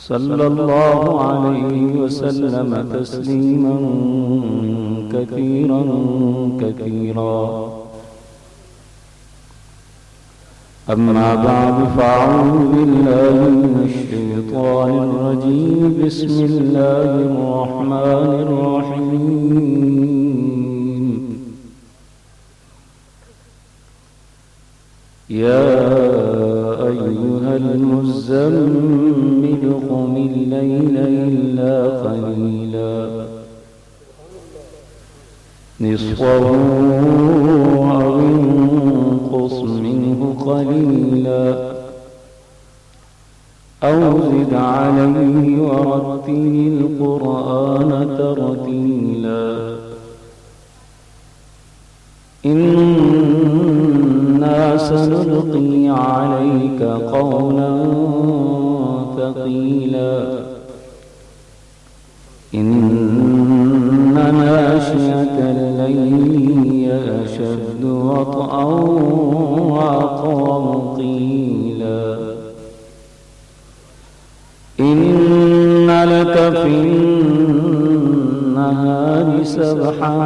صلى الله عليه وسلم تسليما كثيرا كثيرا. أما بعد فأعوذ بالله من الشيطان الرجيم. بسم الله الرحمن الرحيم. يا أيها المزمل قم الليل إلا قليلا نصفه أو انقص منه قليلا أو زد عليه ورتل القرآن ترتيلا. إنا سنلقي عليك قولا ثقيلا. إن ناشئة الليل هي أشد وطئا وأقوم قيلا. إن لك في النهار سبحا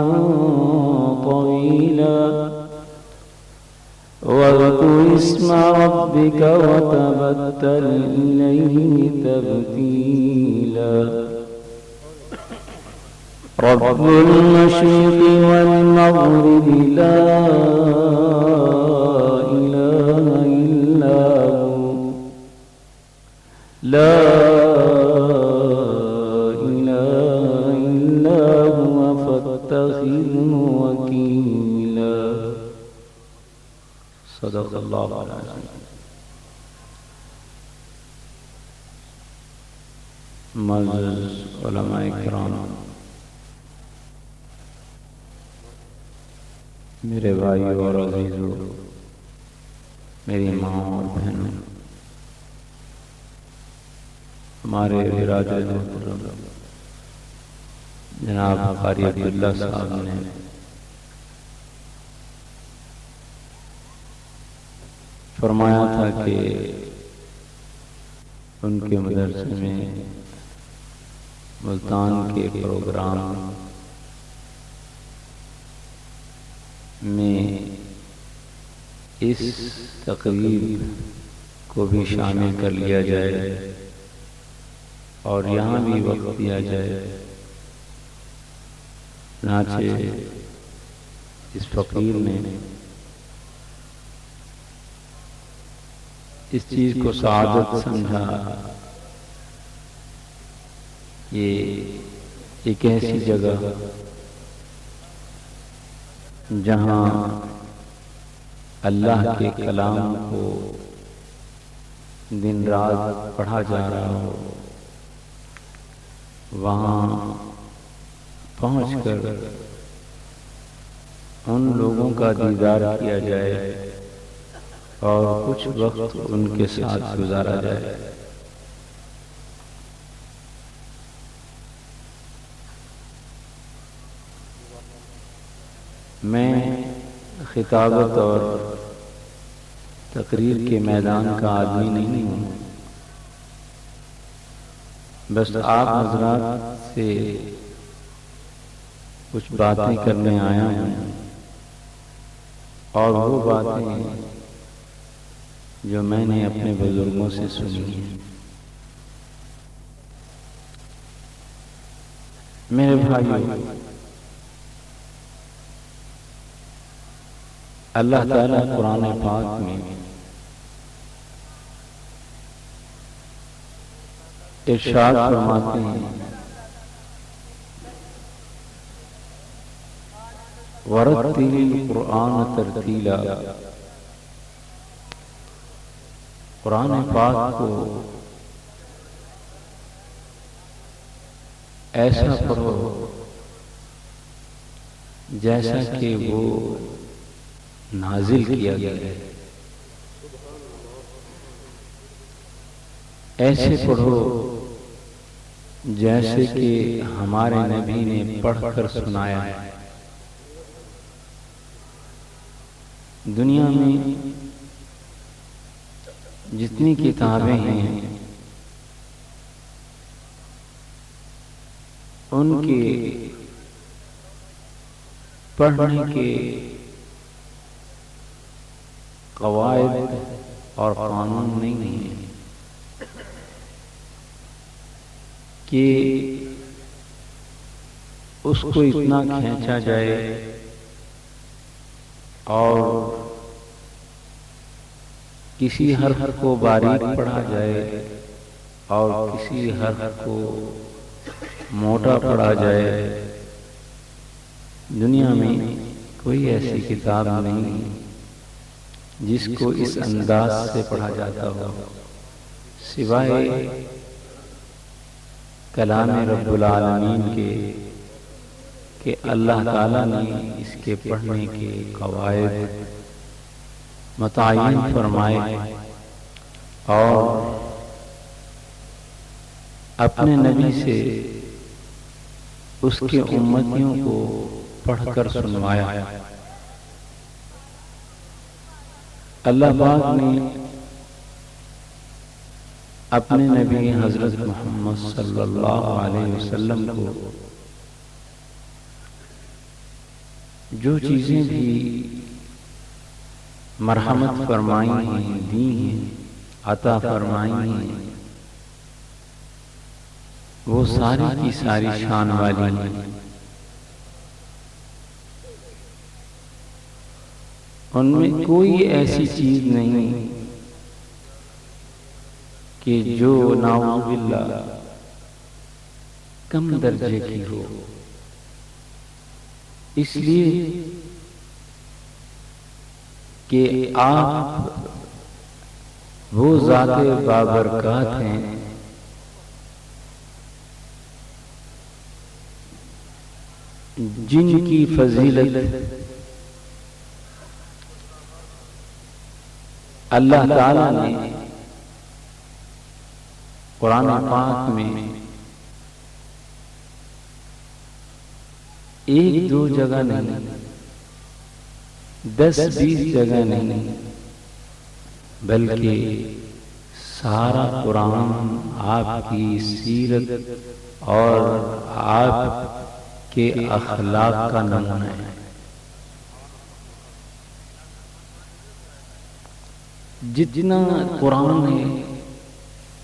طويلا واذكر اسم ربك وتبتل إليه تبتيلا. رب المشرق والمغرب لا إله إلا هو لا إله إلا هو فاتخذه وكيلا. صدق اللہ العظیم. معزز علماء کرام، میرے بھائیوں اور عزیزوں، میری ماں اور بہنوں، ہمارے برادر محترم جناب قاری عبداللہ صاحب نے فرمایا تھا کہ ان کے مدرسے میں ملتان کے پروگرام میں اس تقریب کو بھی شامل کر لیا جائے اور یہاں بھی وقت دیا جائے. چنانچہ اس فقیر نے اس چیز کو سعادت سمجھا. یہ ایک ایسی جگہ جہاں اللہ کے کلام کو دن رات پڑھا جا رہا ہو، وہاں پہنچ کر ان لوگوں کا دیدار کیا جائے اور کچھ وقت ان کے ساتھ گزارا جائے. میں خطابت اور تقریر کے میدان کا آدمی نہیں ہوں، بس آپ حضرات سے کچھ باتیں کرنے آیا ہوں، اور وہ باتیں جو میں نے اپنے بزرگوں سے سنی ہیں. میرے بھائیوں، اللہ تعالیٰ قرآن پاک میں ارشاد فرماتے ہیں وَرَتِّلِ الْقُرْآنَ تَرْتِيلًا. قرآن پاک کو ایسا پڑھو جیسا کہ وہ نازل کیا گیا ہے. ایسے پڑھو جیسے کہ ہمارے نبی نے پڑھ کر سنایا. دنیا میں جتنی کتابیں ہیں ان کے پڑھنے کے قواعد اور قانون نہیں ہیں کہ اس کو اتنا کھینچا جائے اور کسی حرف کو باریک پڑھا جائے اور کسی حرف کو موٹا پڑھا جائے. دنیا میں کوئی ایسی کتاب نہیں جس کو اس انداز سے پڑھا جاتا ہو سوائے کلام رب العالمین کے کہ اللہ تعالیٰ نے اس کے پڑھنے کے قواعد متعین فرمائے اور اپنے نبی سے اس کے امتیوں کو پڑھ کر سنوایا. اللہ پاک نے اپنے نبی حضرت محمد صلی اللہ علیہ وسلم کو جو چیزیں بھی مرحمت فرمائی ہیں، دی ہیں، عطا فرمائی ہیں، وہ ساری کی ساری شان والی ہیں. ان میں کوئی ایسی چیز نہیں کہ جو نعوذ باللہ کم درجے کی ہو. اس لیے کہ آپ وہ ذات بابرکات ہیں جن کی فضیلت اللہ تعالیٰ نے قرآن پاک میں ایک دو جگہ نہیں، 10-20 جگہ نہیں، بلکہ سارا قرآن آپ کی سیرت اور آپ کے اخلاق کا نمونہ ہے. جتنا قرآن ہے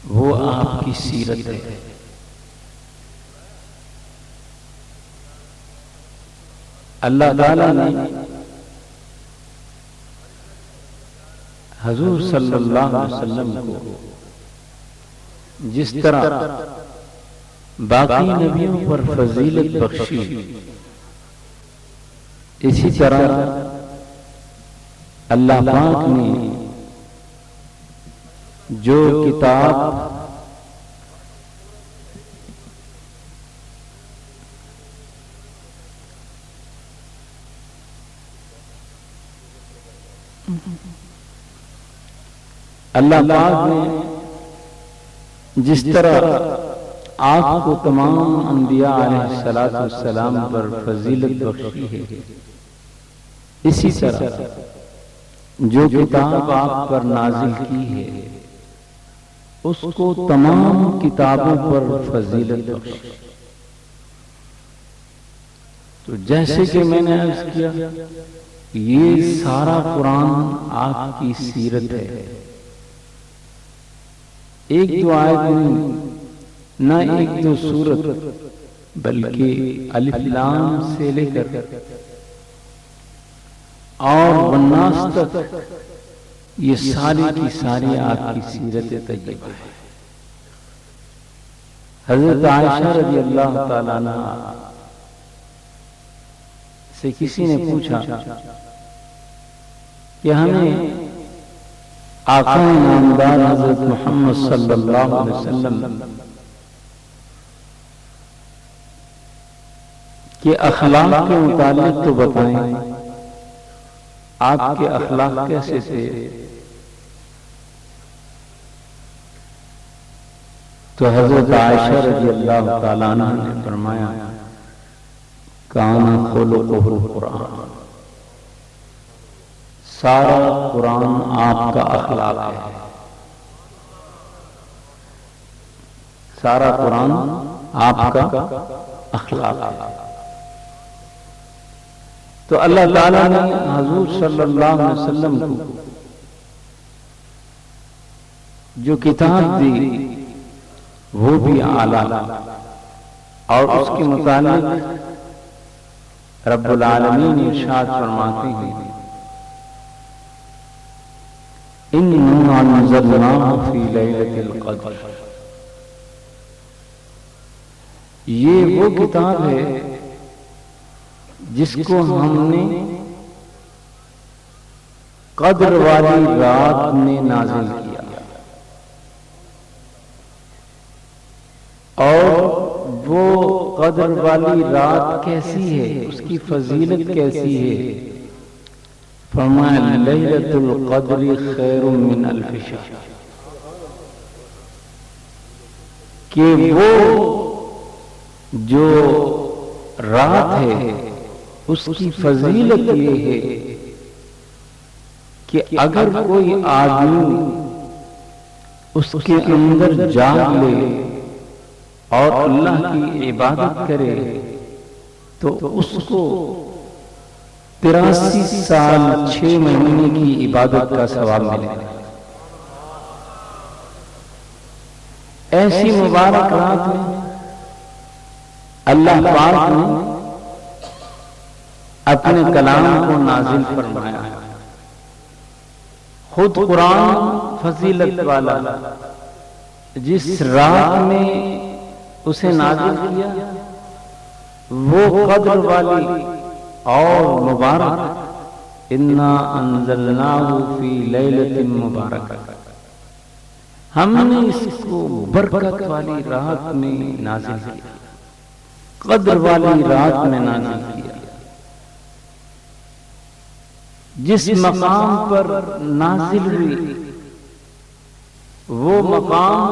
وہ آپ کی سیرت ہے. اللہ تعالیٰ نے حضور صلی اللہ علیہ وسلم کو جس طرح باقی نبیوں پر فضیلت بخشی، اسی طرح اللہ پاک نے جو کتاب اللہ پاک نے جس طرح آپ کو تمام انبیاء علیہ السلام پر فضیلت بخشی ہے، اسی طرح جو کتاب آپ پر نازل کی ہے اس کو تمام کتابوں پر فضیلت بخشی. تو جیسے کہ میں نے عرض کیا، یہ سارا قرآن آپ کی سیرت ہے. ایک دو آیت نہیں، نہ ایک دو سورت، بلکہ الف لام سے لے کر اور والناس تک یہ ساری کی ساری آپ کی سیرت طیبہ ہے. حضرت عائشہ رضی اللہ تعالیٰ عنہ سے کسی نے پوچھا کہ ہمیں آقا نامدار حضرت محمد صلی اللہ علیہ وسلم کے اخلاق کے متعلق تو بتائیں، آپ کے اخلاق کیسے تھے؟ تو حضرت عائشہ رضی اللہ تعالیٰ عنہ نے فرمایا، کان خلقہ القرآن، سارا قرآن آپ کا اخلاق ہے. سارا قرآن آپ کا اخلاق ہے۔ تو اللہ تعالیٰ نے حضور صلی اللہ علیہ وسلم کو جو کتاب دی وہ بھی اعلیٰ، اور اس کے متعلق رب العالمین ارشاد فرماتے ہیں اِنَّا أَنزَلْنَاهُ فِي لَيْلَةِ الْقَدْرِ، یہ وہ کتاب ہے جس کو ہم نے قدر والی رات میں نازل کیا، اور وہ قدر والی رات کیسی ہے، اس کی فضیلت کیسی ہے؟ فرمایا لیلۃ القدر خیر من الف شہر، کہ وہ جو رات ہے اس کی فضیلت یہ ہے کہ اگر کوئی آدمی اس کے اندر جاگ لے اور اللہ کی عبادت کرے تو اس کو 83 سال 6 مہینے کی عبادت کا ثواب ملے گا۔ ایسی مبارک رات میں اللہ پاک نے اپنے کلام کو نازل فرمایا، خود قرآن فضیلت والا جس رات میں اسے نازل کیا وہ قدر والی اور مبارک، اِنَّا أَنزَلْنَاهُ فِي لَيْلَةٍ مُبَارَكَةٍ، ہم نے اس کو برکت والی رات میں نازل کیا، قدر والی رات میں نازل کیا۔ جس مقام پر نازل ہوئی وہ مقام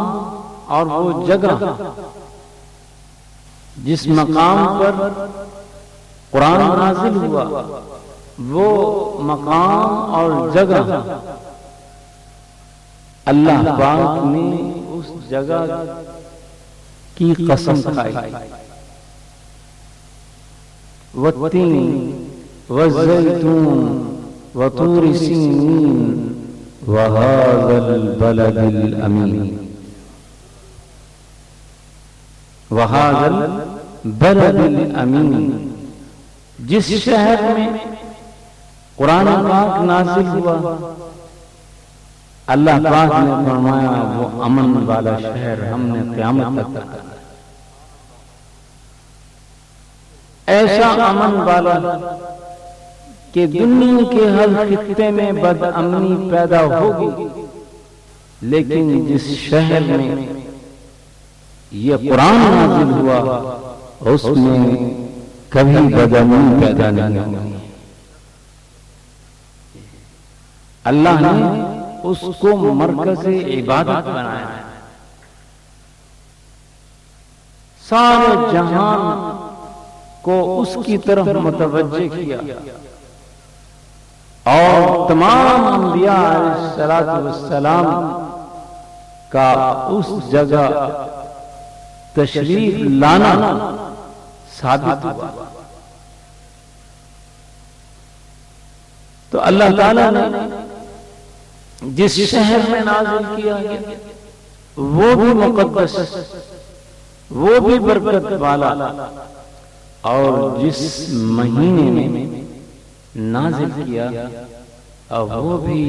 اور وہ جگہ، جس مقام پر قرآن نازل ہوا وہ مقام اور جگہ، اللہ پاک نے اس جگہ کی قسم کھائی، والتین والزیتون وطور سینین وہذا البلد الامین، وہذا البلد الامین، جس شہر میں قرآن پاک نازل ہوا اللہ پاک نے فرمایا وہ امن والا شہر ہم نے قیامت تک رکھا، ایسا امن والا کہ دنیا کے ہر خطے میں بد امنی پیدا ہوگی، لیکن جس شہر میں یہ قرآن نازل ہوا اس میں کبھی بد امنی پیدا نہیں ہوگی۔ اللہ نے اس کو مرکز عبادت بنایا، سارے جہان کو اس کی طرف متوجہ کیا، اور تمام انبیاء علیہ السلام کا اس جگہ تشریف لانا ثابت ہوا۔ تو اللہ تعالیٰ نے جس شہر میں نازل کیا گیا وہ بھی مقدس، وہ بھی برکت والا، اور جس مہینے میں نازل کیا وہ بھی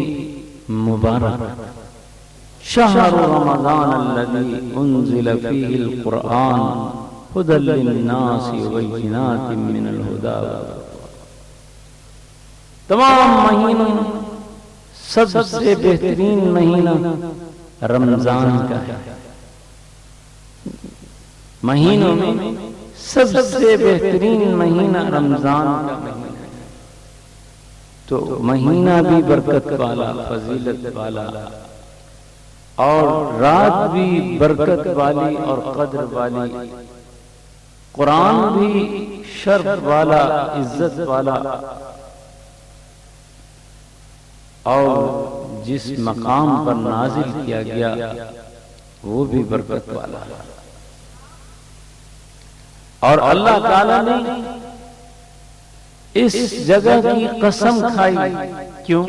مبارک، شہر رمضان الذی انزل فیہ القرآن ھدی للناس وبینات من الھدی والفرقان، تمام مہینوں سب سے بہترین مہینہ رمضان کا ہے، مہینوں میں سب سے بہترین مہینہ رمضان کا مہینہ ہے۔ تو مہینہ بھی برکت والا، فضیلت والا، اور رات بھی برکت والی اور قدر والی، قرآن بھی شرف والا، عزت والا، اور جس مقام پر نازل کیا گیا وہ بھی برکت والا، اور اللہ تعالیٰ نے اس جگہ کی قسم کھائی. کیوں؟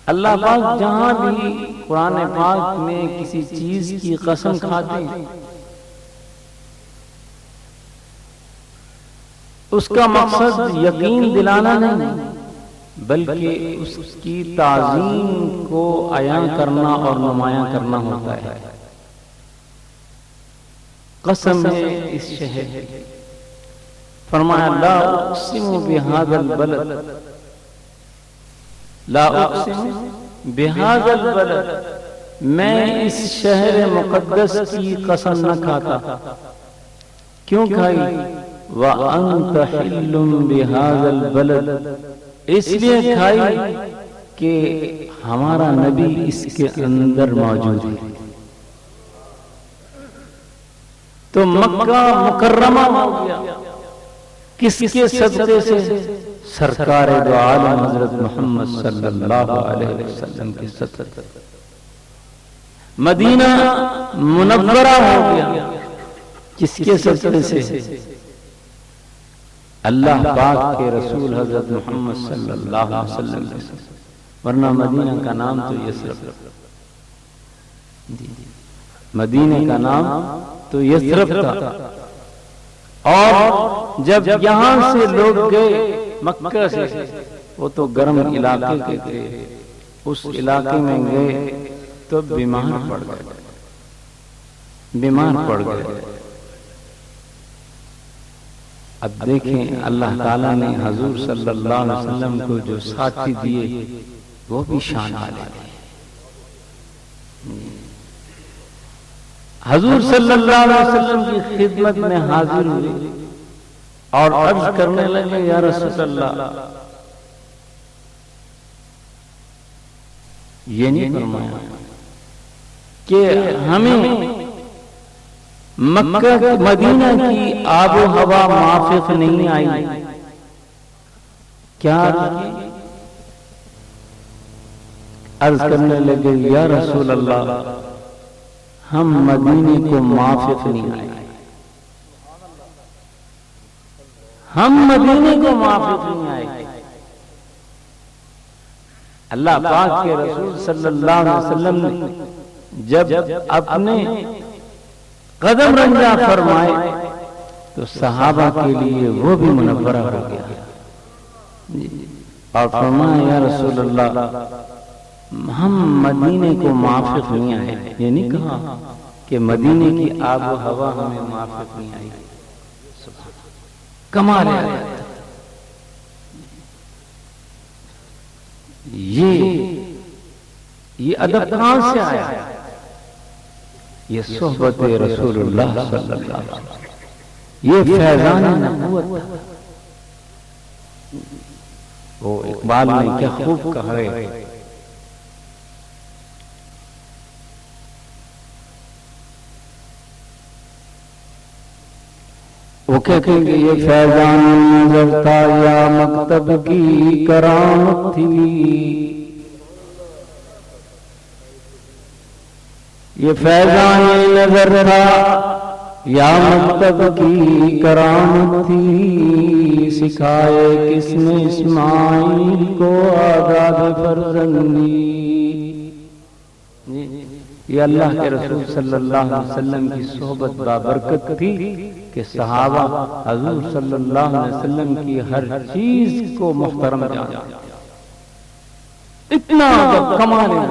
اللہ پاک جہاں بھی قرآن پاک میں کسی چیز کی قسم کھاتے ہیں اس کا مقصد یقین دلانا نہیں بلکہ اس کی تعظیم کو عیاں کرنا اور نمایاں کرنا ہوتا ہے. قسم ہے اس شہر کی. فرمایا لا اقسم بہذا البلد، لا اقسم بہذا البلد، میں اس شہر مقدس کی قسم نہ کھاتا. کیوں کھائی؟ وَأَنْتَ حِلٌّ بِهَذَا الْبَلَدِ، اس لیے کھائی کہ ہمارا نبی اس کے اندر موجود ہے. تو مکہ مکرمہ ہو گیا کس کے صدقے سے؟ سرکار دو عالم حضرت محمد صلی اللہ علیہ وسلم کے صدقے. مدینہ منورہ ہو گیا کس کے صدقے سے؟ اللہ پاک کے رسول حضرت محمد صلی اللہ علیہ وسلم کے صدقے. ورنہ مدینہ کا نام تو یثرب، مدینہ کا نام تو یثرب تھا. اور جب یہاں سے لوگ گئے مکہ سے، وہ تو گرم علاقے کے تھے، اس علاقے میں گئے تو بیمار پڑ گئے. اب دیکھیں اللہ تعالیٰ نے حضور صلی اللہ علیہ وسلم کو جو ساتھی دیے وہ بھی شان والے تھے. حضور صلی اللہ علیہ وسلم کی خدمت میں حاضر ہوئے اور عرض کرنے لگے یا رسول اللہ، یہ نہیں فرمایا کہ ہمیں مکہ مدینہ کی آب و ہوا موافق نہیں آئی. کیا عرض کرنے لگے یا رسول اللہ، ہم مدینے کو موافق نہیں آئے، ہم مدینے کو موافق نہیں آئے. اللہ پاک کے رسول صلی اللہ علیہ وسلم نے جب اپنے قدم رنجا فرمائے تو صحابہ کے لیے وہ بھی منورہ ہو گیا اور فرمایا یا رسول اللہ، ہم مدینے کو موافق نہیں آئے. یہ نہیں کہا کہ مدینے کی آب و ہوا ہمیں موافق نہیں آئی. کمال ہے. یہ ادب کہاں سے آیا؟ یہ صحبت رسول اللہ صلی اللہ علیہ وسلم، یہ فیضان نبوت تھا. وہ اقبال نے کیا خوب کہا ہے، وہ کہتے ہیں کہ یہ فیضان نظر تھا یا مکتب کی کرامت تھی، یہ فیضان نظر تھا یا مکتب کی کرامت تھی، سکھائے کس نے اسماعیل کو آداب فرزندی. یہ اللہ کے رسول صلی اللہ علیہ وسلم کی صحبت بابرکت تھی کہ صحابہ حضور صلی اللہ علیہ وسلم کی ہر چیز کو محترم جانا. اتنا کمال ہے.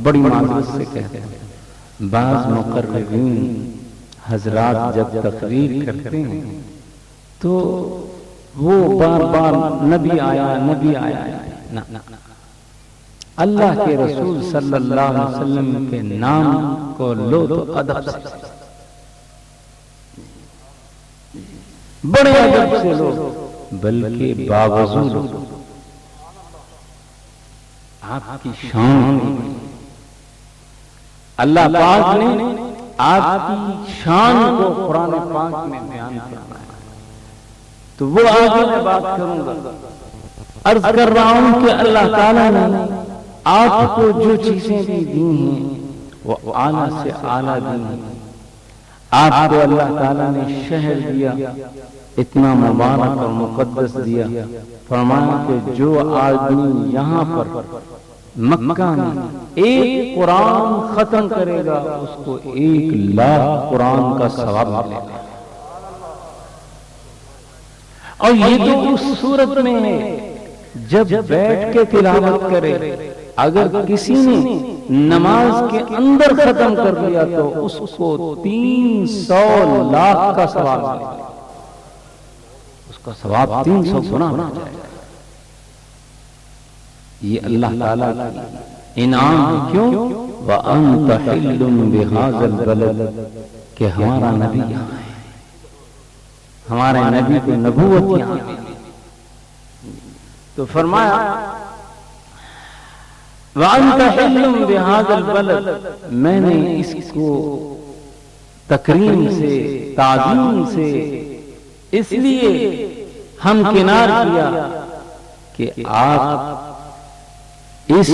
بڑی معذرت سے کہتے ہیں، بعض مقررین حضرات جب تقریر کرتے ہیں تو وہ بار بار نبی آیا نبی آیا. اللہ کے رسول صلی اللہ علیہ وسلم کے نام کو لو تو ادب سے، بڑے ادب سے لو، بلکہ باوضو لو. آپ کی شان، اللہ پاک نے آپ کی شان کو قرآن پاک میں بیان کرنا ہے. تو وہ آگے میں بات کروں گا. عرض کر رہا ہوں کہ اللہ تعالیٰ نے آپ کو جو چیزیں بھی دی ہیں وہ اعلیٰ سے اعلیٰ دی ہیں. آپ کو اللہ تعالیٰ نے شہر دیا، اتنا مبارک اور مقدس دیا، فرمایا کہ جو آدمی یہاں پر مکہ میں ایک قرآن ختم کرے گا اس کو 1,00,000 قرآن کا ثواب ملے گا۔ اور یہ تو اس صورت میں ہے جب بیٹھ کے تلاوت کرے، اگر کسی نے نماز کے اندر ختم کر دیا تو اس کو 300,00,000 کا ثواب ملے گا، اس کا ثواب 300 گنا ہو جائے گا۔ یہ اللہ تعالیٰ کا انعام ہے۔ کیوں؟ وَأَنْتَ حِلٌّ بِهَذَا الْبَلَدِ، کہ ہمارا نبی یہاں ہے، ہمارے نبی کو نبوت یہاں ہے۔ تو فرمایا وَأَنْتَ حِلٌّ بِهَذَا الْبَلَدِ، میں نے اس کو تکریم سے، تعظیم سے اس لیے ہم کنار کیا کہ آپ اس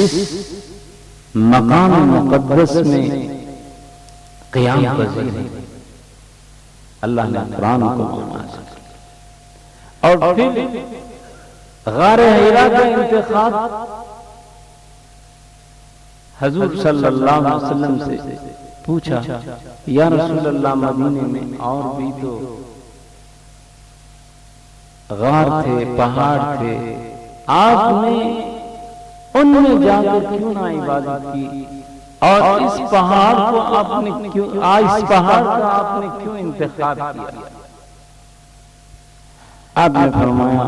مقام مقدس میں قیام پذیر ہیں۔ اللہ نے قرآن کو مانا، اور پھر غار حرا کا انتخاب حضور صلی اللہ علیہ وسلم سے پوچھا، یا رسول اللہ مدینے میں اور بھی تو غار تھے، پہاڑ تھے، آپ نے ان میں جا کر کیوں نہ عبادت کی، اور اس پہاڑ کو آپ نے کیوں، اس پہاڑ کا آپ نے کیوں انتخاب کیا؟ آپ نے فرمایا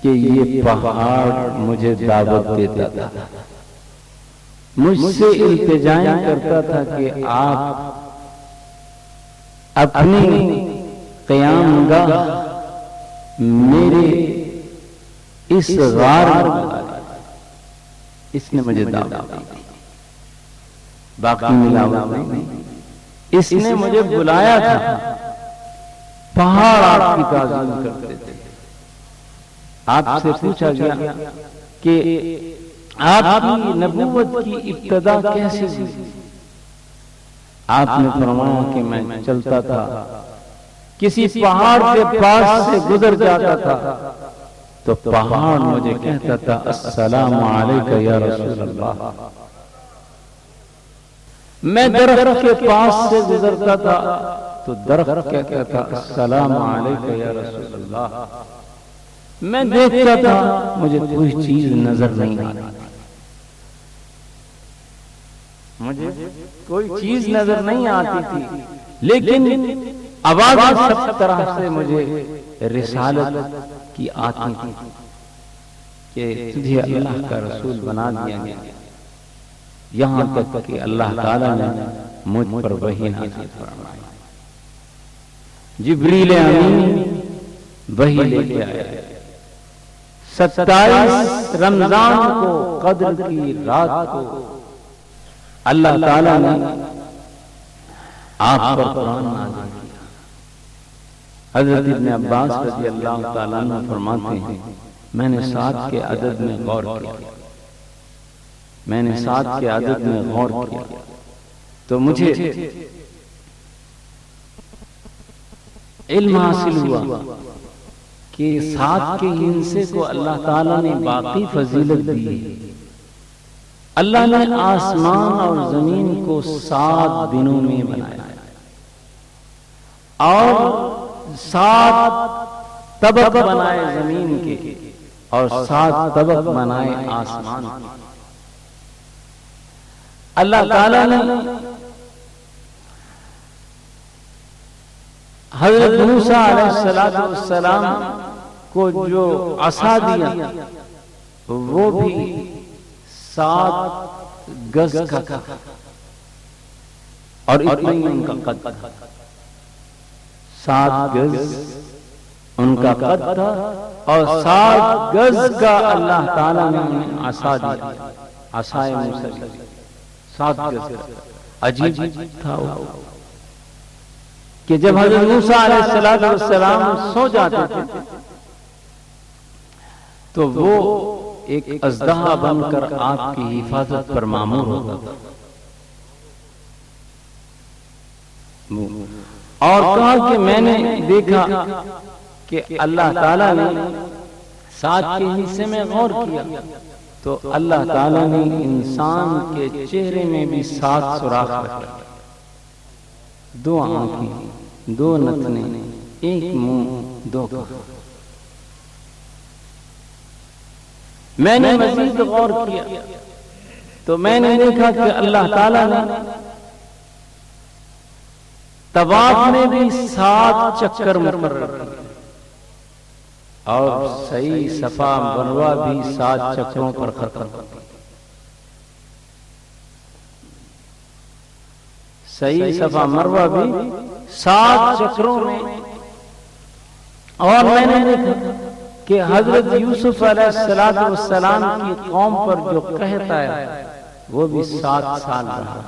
کہ یہ پہاڑ مجھے دعوت دیتا تھا، مجھ سے التجائیں کرتا تھا کہ آپ اپنی قیام گاہ میرے اس غار میں، اس نے مجھے دعوت دی، باقی ملاوٹ نہیں، اس نے مجھے بلایا تھا۔ پہاڑ آپ کی تعظیم کرتے تھے۔ آپ سے پوچھا گیا کہ آپ کی نبوت کی ابتدا کیسے ہوئی؟ آپ نے فرمایا کہ میں چلتا تھا، کسی پہاڑ کے پاس سے گزر جاتا تھا تو پہاڑ مجھے کہتا تھا السلام علیکہ یا رسول اللہ۔ میں درخت کے پاس سے گزرتا تھا تو درخت کہتا تھا السلام علیکہ یا رسول اللہ۔ میں دیکھتا تھا، مجھے کوئی چیز نظر نہیں آتی، مجھے کوئی چیز نظر نہیں آتی تھی، لیکن آواز سب طرح سے مجھے رسالت کی آتی تھی کہ تجھے اللہ کا رسول بنا دیا گیا، یہاں تک کہ اللہ تعالیٰ نے مجھ پر وحی نازل فرمائی۔ جبریل امین وحی لے کے آیا، 27 رمضان کو قدر کی رات کو اللہ تعالیٰ نے آپ پر قرآن نازل کیا۔ حضرت ابن عباس رضی اللہ تعالیٰ عنہ فرماتے ہیں میں نے 7 کے عدد میں غور کیا، میں نے 7 کے عدد میں غور کیا تو مجھے علم حاصل ہوا کہ 7 کے ہندسے کو اللہ تعالیٰ نے باقی فضیلت دی۔ اللہ نے آسمان اور زمین کو 7 دنوں میں بنایا اور 7 طبق بنائے زمین کے اور 7 طبق بنائے آسمان کے۔ اللہ تعالیٰ نے حضرت موسیٰ علیہ السلام کو جو عصا دیا وہ بھی 7 گز کا تھا اور اتنا ہی ان کا قد تھا، 7 گز ان کا قد تھا اور 7 گز کا اللہ تعالیٰ نے انہیں عصا دیا، عصائے موسیٰ 7 گز کا۔ عجیب تھا وہ کہ جب حضرت موسیٰ علیہ السلام سو جاتے تھے تو وہ ایک اژدہا بن کر آپ کی حفاظت پر مامور ہوتا تھا۔ اور کہا کہ میں نے دیکھا کہ اللہ تعالیٰ نے 7 کے حصے میں غور کیا تو اللہ تعالیٰ نے انسان کے چہرے میں بھی 7 سوراخ رکھے، 2 آنکھیں، 2 نتنے، 1 منہ، 2 کان۔ میں نے مزید غور کیا تو میں نے دیکھا کہ اللہ تعالیٰ نے طواف میں بھی 7 چکر مقرر کیے اور صحیح صفا مروہ بھی 7 چکروں پر ختم ہوتی، صحیح صفا مروہ بھی 7 چکروں میں۔ اور میں نے دیکھا کہ حضرت یوسف علیہ السلام کی قوم پر جو قحط آیا وہ بھی 7 سال رہا،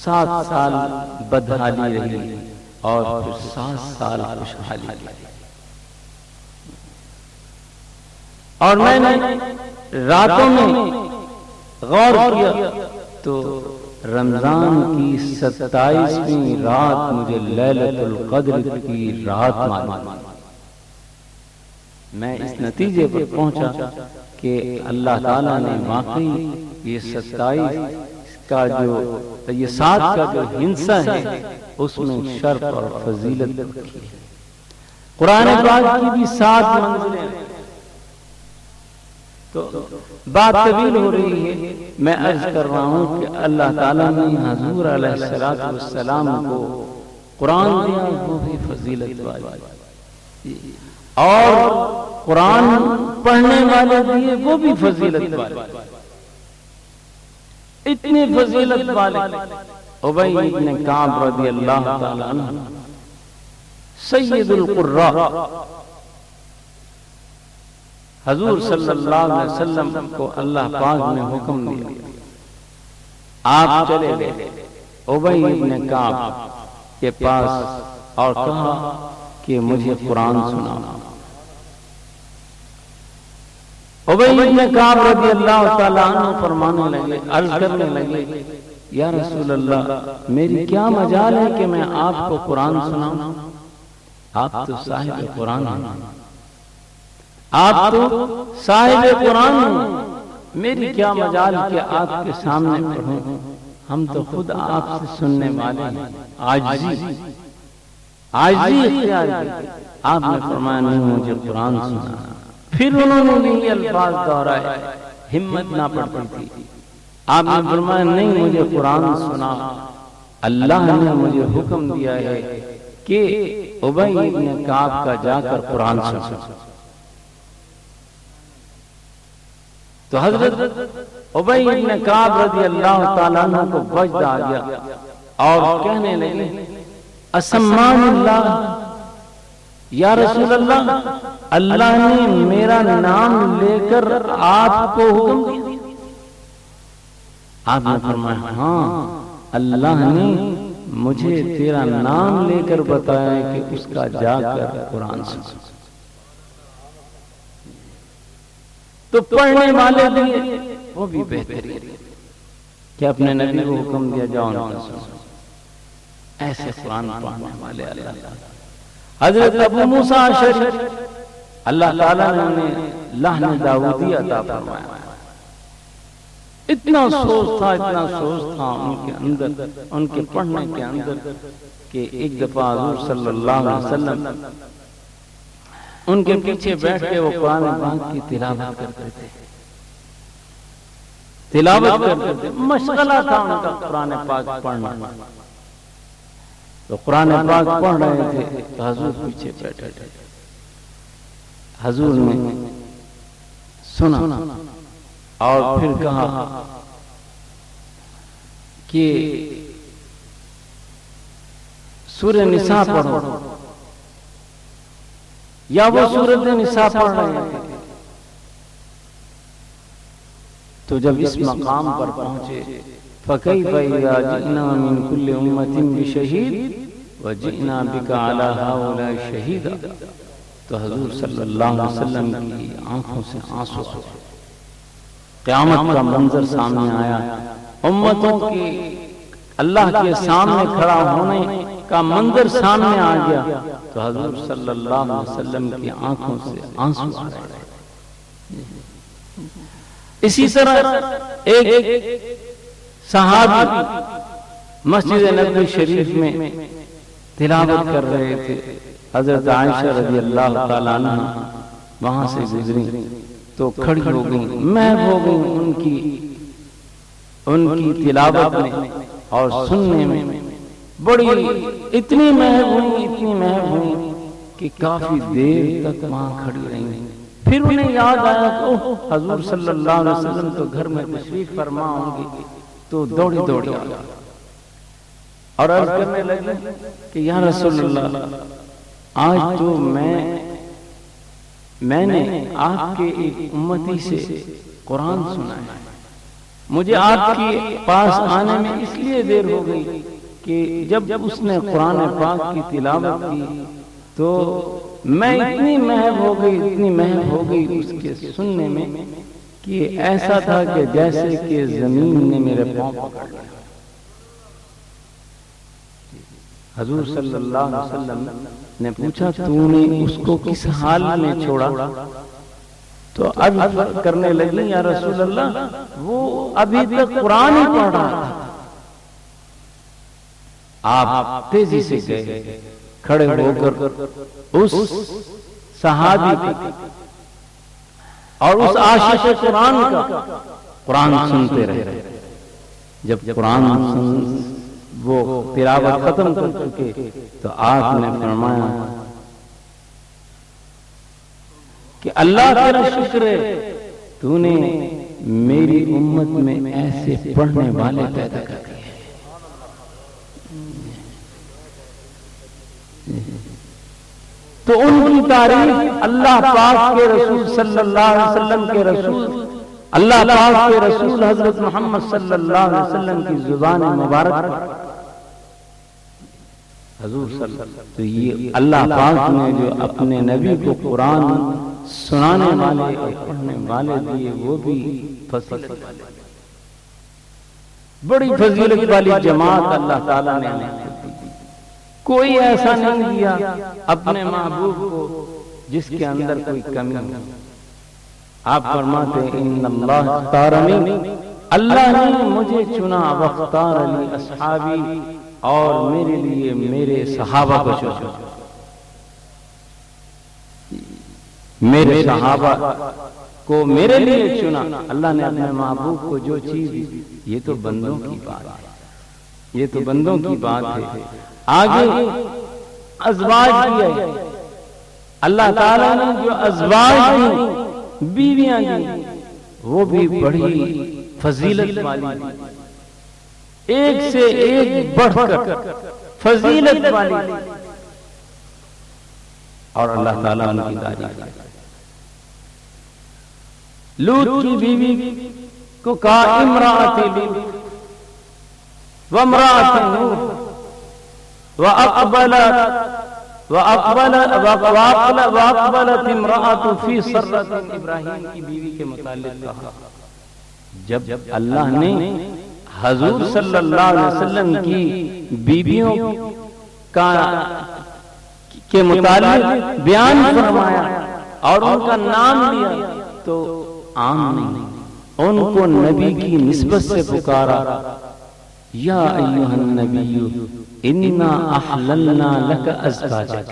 7 سال بدحالی رہی اور پھر 7 سال خوشحالی رہی۔ اور میں نے راتوں میں غور کیا تو رمضان کی 27ویں رات مجھے لیلۃ القدر کی رات معلوم۔ میں اس نتیجے پر پہنچا کہ اللہ تعالیٰ نے واقعی یہ 27 کا جو یہ 7 کا جو ہنسا ہے اس میں شرف اور فضیلت رکھی ہے۔ قرآن پاک کی بھی 7 منزلیں، تو بات طویل ہو رہی ہے، میں عرض کر رہا ہوں کہ اللہ تعالیٰ نے حضور علیہ السلام کو قرآن دیا وہ بھی فضیلت والی، اور قرآن پڑھنے والے دیے وہ بھی فضیلت والے، اتنی فضیلت والے۔ ابی بن کعب رضی اللہ تعالی عنہ سید القراء، حضور صلی اللہ علیہ وسلم کو اللہ پاک نے حکم دیا آپ چلے گئے ابی بن کعب کے پاس اور کہا کہ مجھے قرآن سنانا۔ ابی بن کعب رضی اللہ تعالیٰ عنہ فرمانے لگے، عرض کرنے لگے، یا رسول اللہ میری کیا مجال ہے کہ میں آپ کو قرآن سناؤں؟ آپ تو صاحب قرآن ہیں، آپ تو صاحب قرآن ہیں، میری کیا مجال کہ آپ کے سامنے پڑھوں؟ ہم تو خود آپ سے سننے والے ہیں، عاجزی اختیار کی۔ آپ نے فرمایا نہیں، مجھے قرآن سنا۔ پھر انہوں نے یہی الفاظ دہرائے، ہمت نہ پڑتی تھی۔ آپ نے فرمایا نہیں، مجھے قرآن سنا، اللہ نے مجھے حکم دیا ہے کہ ابی بن کعب کا جا کر قرآن سنا۔ تو حضرت ابی بن کعب رضی اللہ تعالیٰ عنہ کو وجد آ گیا اور کہنے لگے، اسمان اللہ، یا رسول اللہ، اللہ نے میرا نام لے کر آپ کو حکم دیا؟ آپ نے فرمایا ہاں، اللہ نے مجھے تیرا نام لے کر بتایا کہ اس کا جا کر قرآن سنا۔ تو پڑھنے والے بھی وہ بھی بہترین کہ اپنے نبی کو حکم دیا جاؤ ان کا سنو، ایسے قرآن پڑھنے والے اللہ۔ حضرت ابو موسیٰ اشعری اللہ تعالیٰ نے انہیں لحن داؤدی عطا فرمایا۔ اتنا سوز تھا ان کے اندر، ان کے پڑھنے کے اندر، کہ ایک دفعہ حضور صلی اللہ علیہ وسلم ان کے پیچھے بیٹھ کے وہ قرآن پاک کی تلاوت کرتے تھے، مشغلہ تھا ان کا قرآن پاک پڑھنا۔ تو قرآن پاک پڑھ رہے تھے تو حضور پیچھے بیٹھے تھے، حضور نے سنا اور پھر کہا کہ سورہ نساء پڑھو، یا وہ سورۃ نساء پڑھ رہے تھے۔ تو جب اس مقام پر پہنچے، فَكَيْفَ إِذَا جِئْنَا مِنْ كُلِّ أُمَّةٍ بِشَهِيدٍ وَجِئْنَا بِكَ عَلَى هَؤُلَاءِ شَهِيدًا، تو حضور صلی اللہ علیہ وسلم کی آنکھوں سے آنسو قیامت کا منظر سامنے آیا، امتوں کی اللہ کے سامنے کھڑا ہونے کا منظر سامنے آ گیا تو حضور صلی اللہ علیہ وسلم کی آنکھوں سے آنسو آ رہے. اسی طرح ایک صحابی مسجد نبوی شریف میں تلاوت کر رہے تھے. حضرت عائشہ رضی اللہ تعالی عنہ وہاں سے گزری تو کھڑی ہو گئی، محو ہو گئی ان کی تلاوت میں اور سننے میں. بڑی اتنی محو ہوئی کہ کافی دیر تک وہاں کھڑی رہی. پھر انہیں یاد آیا کہ حضور صلی اللہ علیہ وسلم تو گھر میں تشریف فرما ہوں گے، تو دوڑی آ گئی اور عرض کرنے لگی کہ یا رسول اللہ، آج تو میں نے آپ کے ایک امتی سے قرآن سنا ہے. مجھے آپ کے پاس آنے میں اس لیے دیر ہو گئی کہ جب اس نے قرآن پاک کی تلاوت کی تو میں اتنی محو ہو گئی اس کے سننے میں کہ ایسا تھا کہ جیسے کہ زمین نے میرے پاؤں پکڑ لیا. حضور صلی اللہ علیہ وسلم نے پوچھا تو نے اس کو کس حال میں چھوڑا؟ تو عرض کرنے لگی یا رسول اللہ، وہ ابھی تک قرآن ہی پڑھ رہا تھا. آپ تیزی سے گئے، کھڑے ہو کر اس صحابی کو اور اس عاشق قرآن کا قرآن سنتے رہے. جب قرآن وہ تلاوت ختم کر چکے تو آپ نے فرمایا کہ اللہ تیرا شکر ہے، تو نے میری امت میں ایسے پڑھنے والے پیدا کر دیے. تو ان کی تعریف اللہ پاک کے رسول صلی اللہ علیہ وسلم کے رسول، اللہ پاک کے رسول حضرت محمد صلی اللہ علیہ وسلم کی زبان مبارک حضور صلی اللہ علیہ وسلم. تو یہ اللہ پاک نے جو اپنے نبی کو قرآن سنانے والے اور پڑھنے والے دیے، وہ بھی فضیلت والے، بڑی فضیلت والی جماعت اللہ تعالیٰ نے دی. کوئی ایسا نہیں دیا اپنے محبوب کو جس کے اندر کوئی کمی ہو. آپ فرماتے ہیں ان اللہ اختارنی، اللہ نے مجھے چنا، واختار لی اصحابی، اور میرے لیے میرے صحابہ کو چنا. میرے صحابہ کو میرے لیے چنا. اللہ نے اپنے محبوب کو جو چیز دی، یہ تو بندوں کی بات ہے، یہ تو بندوں کی بات ہے. آگے ازواج دیا ہے اللہ تعالیٰ نے، جو ازواج دی، بیویاں دی، وہ بھی بڑی فضیلت والی، ایک سے ایک بڑھ کر فضیلت والی، اور اللہ تعالیٰ ان کی تعریف کرتا ہے. لوط کی بیوی کو کہا امرأۃ لوط وامرأۃ نوح وَأَقْبَلَتِ امْرَأَةٌ فِي سَرَّةٍ. ابراہیم کی بیوی کے متعلق کہا. جب اللہ نے حضور صلی اللہ علیہ وسلم کی بیویوں کے متعلق بیان فرمایا اور ان کا نام لیا تو عام نہیں، ان کو نبی کی نسبت سے پکارا. یا ایھا النبی انا احللنا لک ازواجک،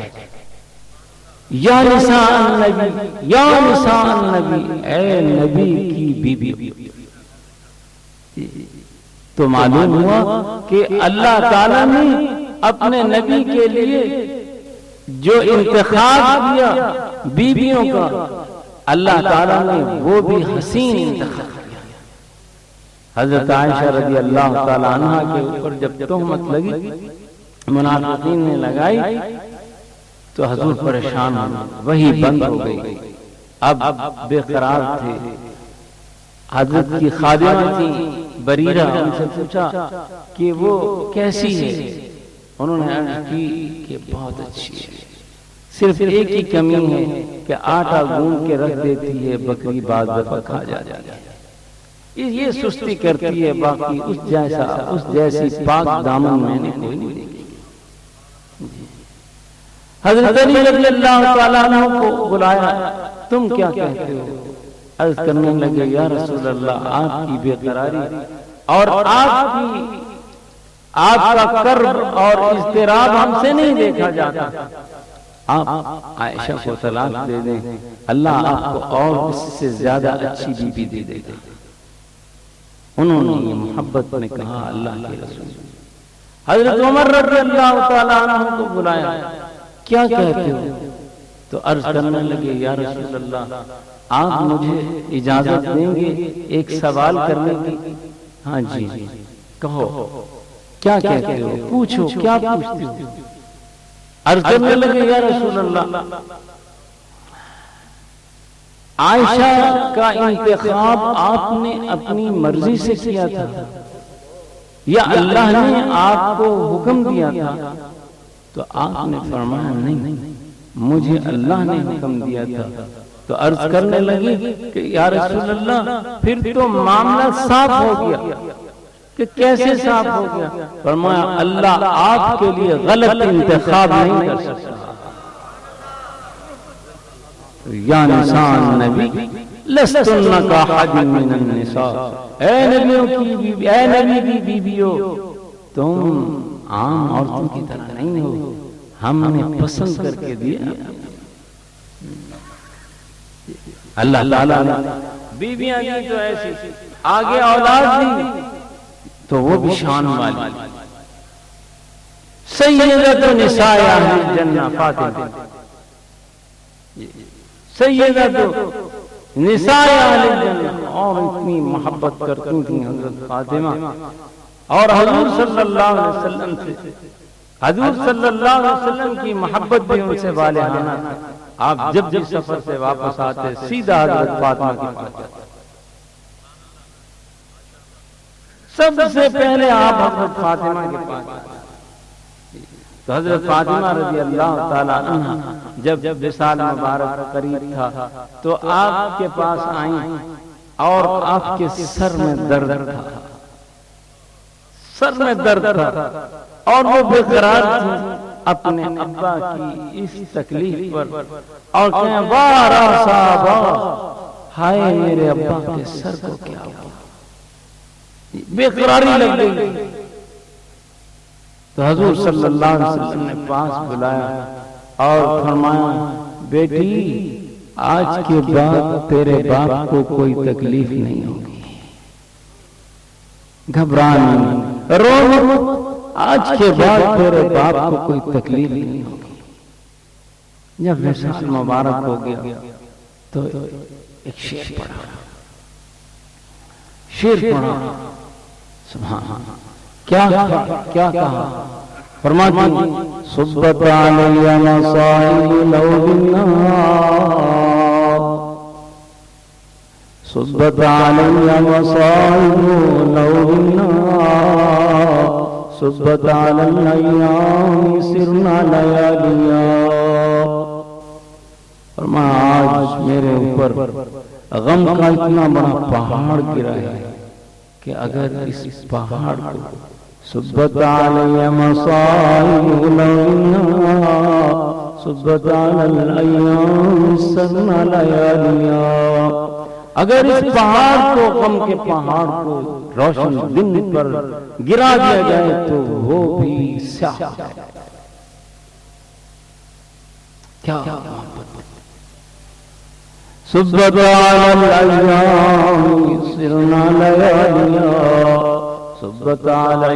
یا نساء النبی، یا نساء النبی، اے نبی کی بیوی. تو معلوم ہوا کہ اللہ تعالیٰ نے اپنے نبی کے لیے جو انتخاب کیا بیویوں کا، اللہ تعالیٰ نے وہ بھی حسین انتخاب کیا. حضرت عائشہ رضی اللہ تعالی عنہ کے اوپر جب تہمت لگی، منافقین نے لگائی، تو حضور پریشان ہوئے، وہی بند ہو گئی. اب بے قرار تھے. حضرت کی خادمہ تھی بریرہ، ان سے پوچھا کہ وہ کیسی ہے؟ انہوں نے عرض کی کہ بہت اچھی ہے، صرف ایک ہی کمی ہے کہ آٹا گوندھ کے رکھ دیتی ہے، بکری بعض دفعہ کھا جاتی ہے. یہ سستی کرتی ہے، باقی اس جیسی پاک دامن میں نے کوئی نہیں دیکھی۔ حضرت علی رضی اللہ تعالیٰ عنہ کو بلایا، تم کیا کہتے ہو؟ عرض کرنے لگے یا رسول اللہ، آپ کی بے قراری اور آپ کا کرب اور اضطراب ہم سے نہیں دیکھا جاتا، آپ عائشہ کو طلاق دے دیں، اللہ آپ کو اور اس سے زیادہ اچھی بیوی دے دے گا۔ انہوں نے یہ محبت میں کہا اللہ کے رسول۔ حضرت عمر رضی اللہ تعالیٰ عنہ کو بلایا، کیا کہتے ہو؟ تو عرض کرنے لگے یا رسول اللہ، آپ مجھے اجازت دیں گے ایک سوال کرنے کی؟ ہاں جی کہو، کیا کہتے ہو؟ پوچھو، کیا پوچھتے ہو؟ عرض کرنے لگے یا رسول اللہ، عائشہ کا انتخاب آپ نے اپنی مرضی سے کیا تھا یا اللہ نے آپ کو حکم دیا تھا؟ تو آپ نے فرمایا نہیں، مجھے اللہ نے حکم دیا تھا۔ تو عرض کرنے لگی کہ یا رسول اللہ، پھر تو معاملہ صاف ہو گیا۔ کہ کیسے صاف ہو گیا؟ فرمایا اللہ آپ کے لیے غلط انتخاب نہیں کر سکتا۔ یا نساء نبی لستن کاحد من النساء، اے نبیوں کی بیوی، اے نبی کی بیویوں، تم عام عورتوں کی طرح نہیں ہو، ہم نے پسند کر کے دیا۔ اللہ تعالیٰ نے بیویاں دی تو ایسی، آگے اولاد دی تو وہ بھی شان والی۔ سیدۃ نساء اہل الجنہ فاطمہ، سیدۃ نساء اہل الجنہ، اور اتنی محبت کرتی تھیں حضرت فاطمہ، اور حضور صلی اللہ علیہ وسلم سے، حضور صلی اللہ علیہ وسلم کی محبت بھی ان سے والہانہ تھی۔ آپ جب سفر سے واپس آتے سیدھا حضرت فاطمہ کے پاس جاتے، سب سے پہلے آپ حضرت فاطمہ کے پاس جاتے۔ تو حضرت فاطمہ رضی اللہ تعالیٰ عنہ جب وصال مبارک قریب تھا تو آپ کے پاس آئیں اور آپ کے سر میں درد تھا، سر میں درد تھا، اور وہ بے قرار تھی اپنے ابا کی اس تکلیف پر، اور کہیں وارا صاحبہ، ہائے میرے ابا کے سر کو کیا ہوا، بے قراری لگ گئی۔ تو حضور صلی اللہ علیہ وسلم نے پاس بلایا اور فرمایا بیٹی آج کے بعد تیرے باپ کو کوئی تکلیف نہیں ہوگی، گھبرانا نہیں، رو مت، آج کے بعد تیرے باپ کو کوئی تکلیف نہیں ہوگی۔ جب وصال مبارک ہو گیا تو ایک شعر پڑھا، سبحان اللہ، کیا کہا؟ فرماتی صبت علی مصائب لو بالنار، صبت علی مصائب لو بالنار، صبت علی الایام سرنا لیالیا۔ فرمایا آج میرے اوپر غم کا اتنا بڑا پہاڑ گرا ہے کہ اگر اس پہاڑ کو صبت علی مصائب لونا، صبت علی الایام سرنا لیالیا، اگر اس پہاڑ کو، غم کے پہاڑ کو روشن دن پر گرا دیا جائے تو وہ بھی سیاہ ہو جائے۔ کیا محبت! صبت علی الایام سرنا لیالیا، صبت علی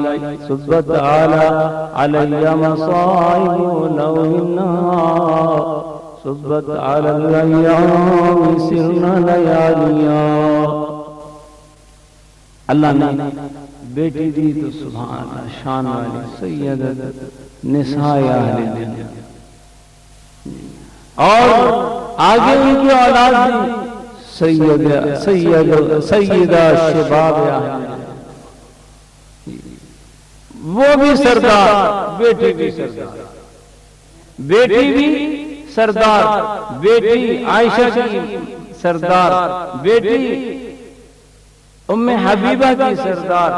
مصائب لو النار، صبت علی الایام سرنا لیالیا۔ اللہ نے بیٹی دی تو سبحان اللہ، شان والی سیدۃ نساء اہل الجنہ، اور آگے ان کی اولاد دی سیدہ شباب اہل الجنہ، وہ بھی سردار، بیٹی بھی سردار، بیٹی بھی سردار، بیٹی عائشہ کی سردار، بیٹی ام حبیبہ کی سردار،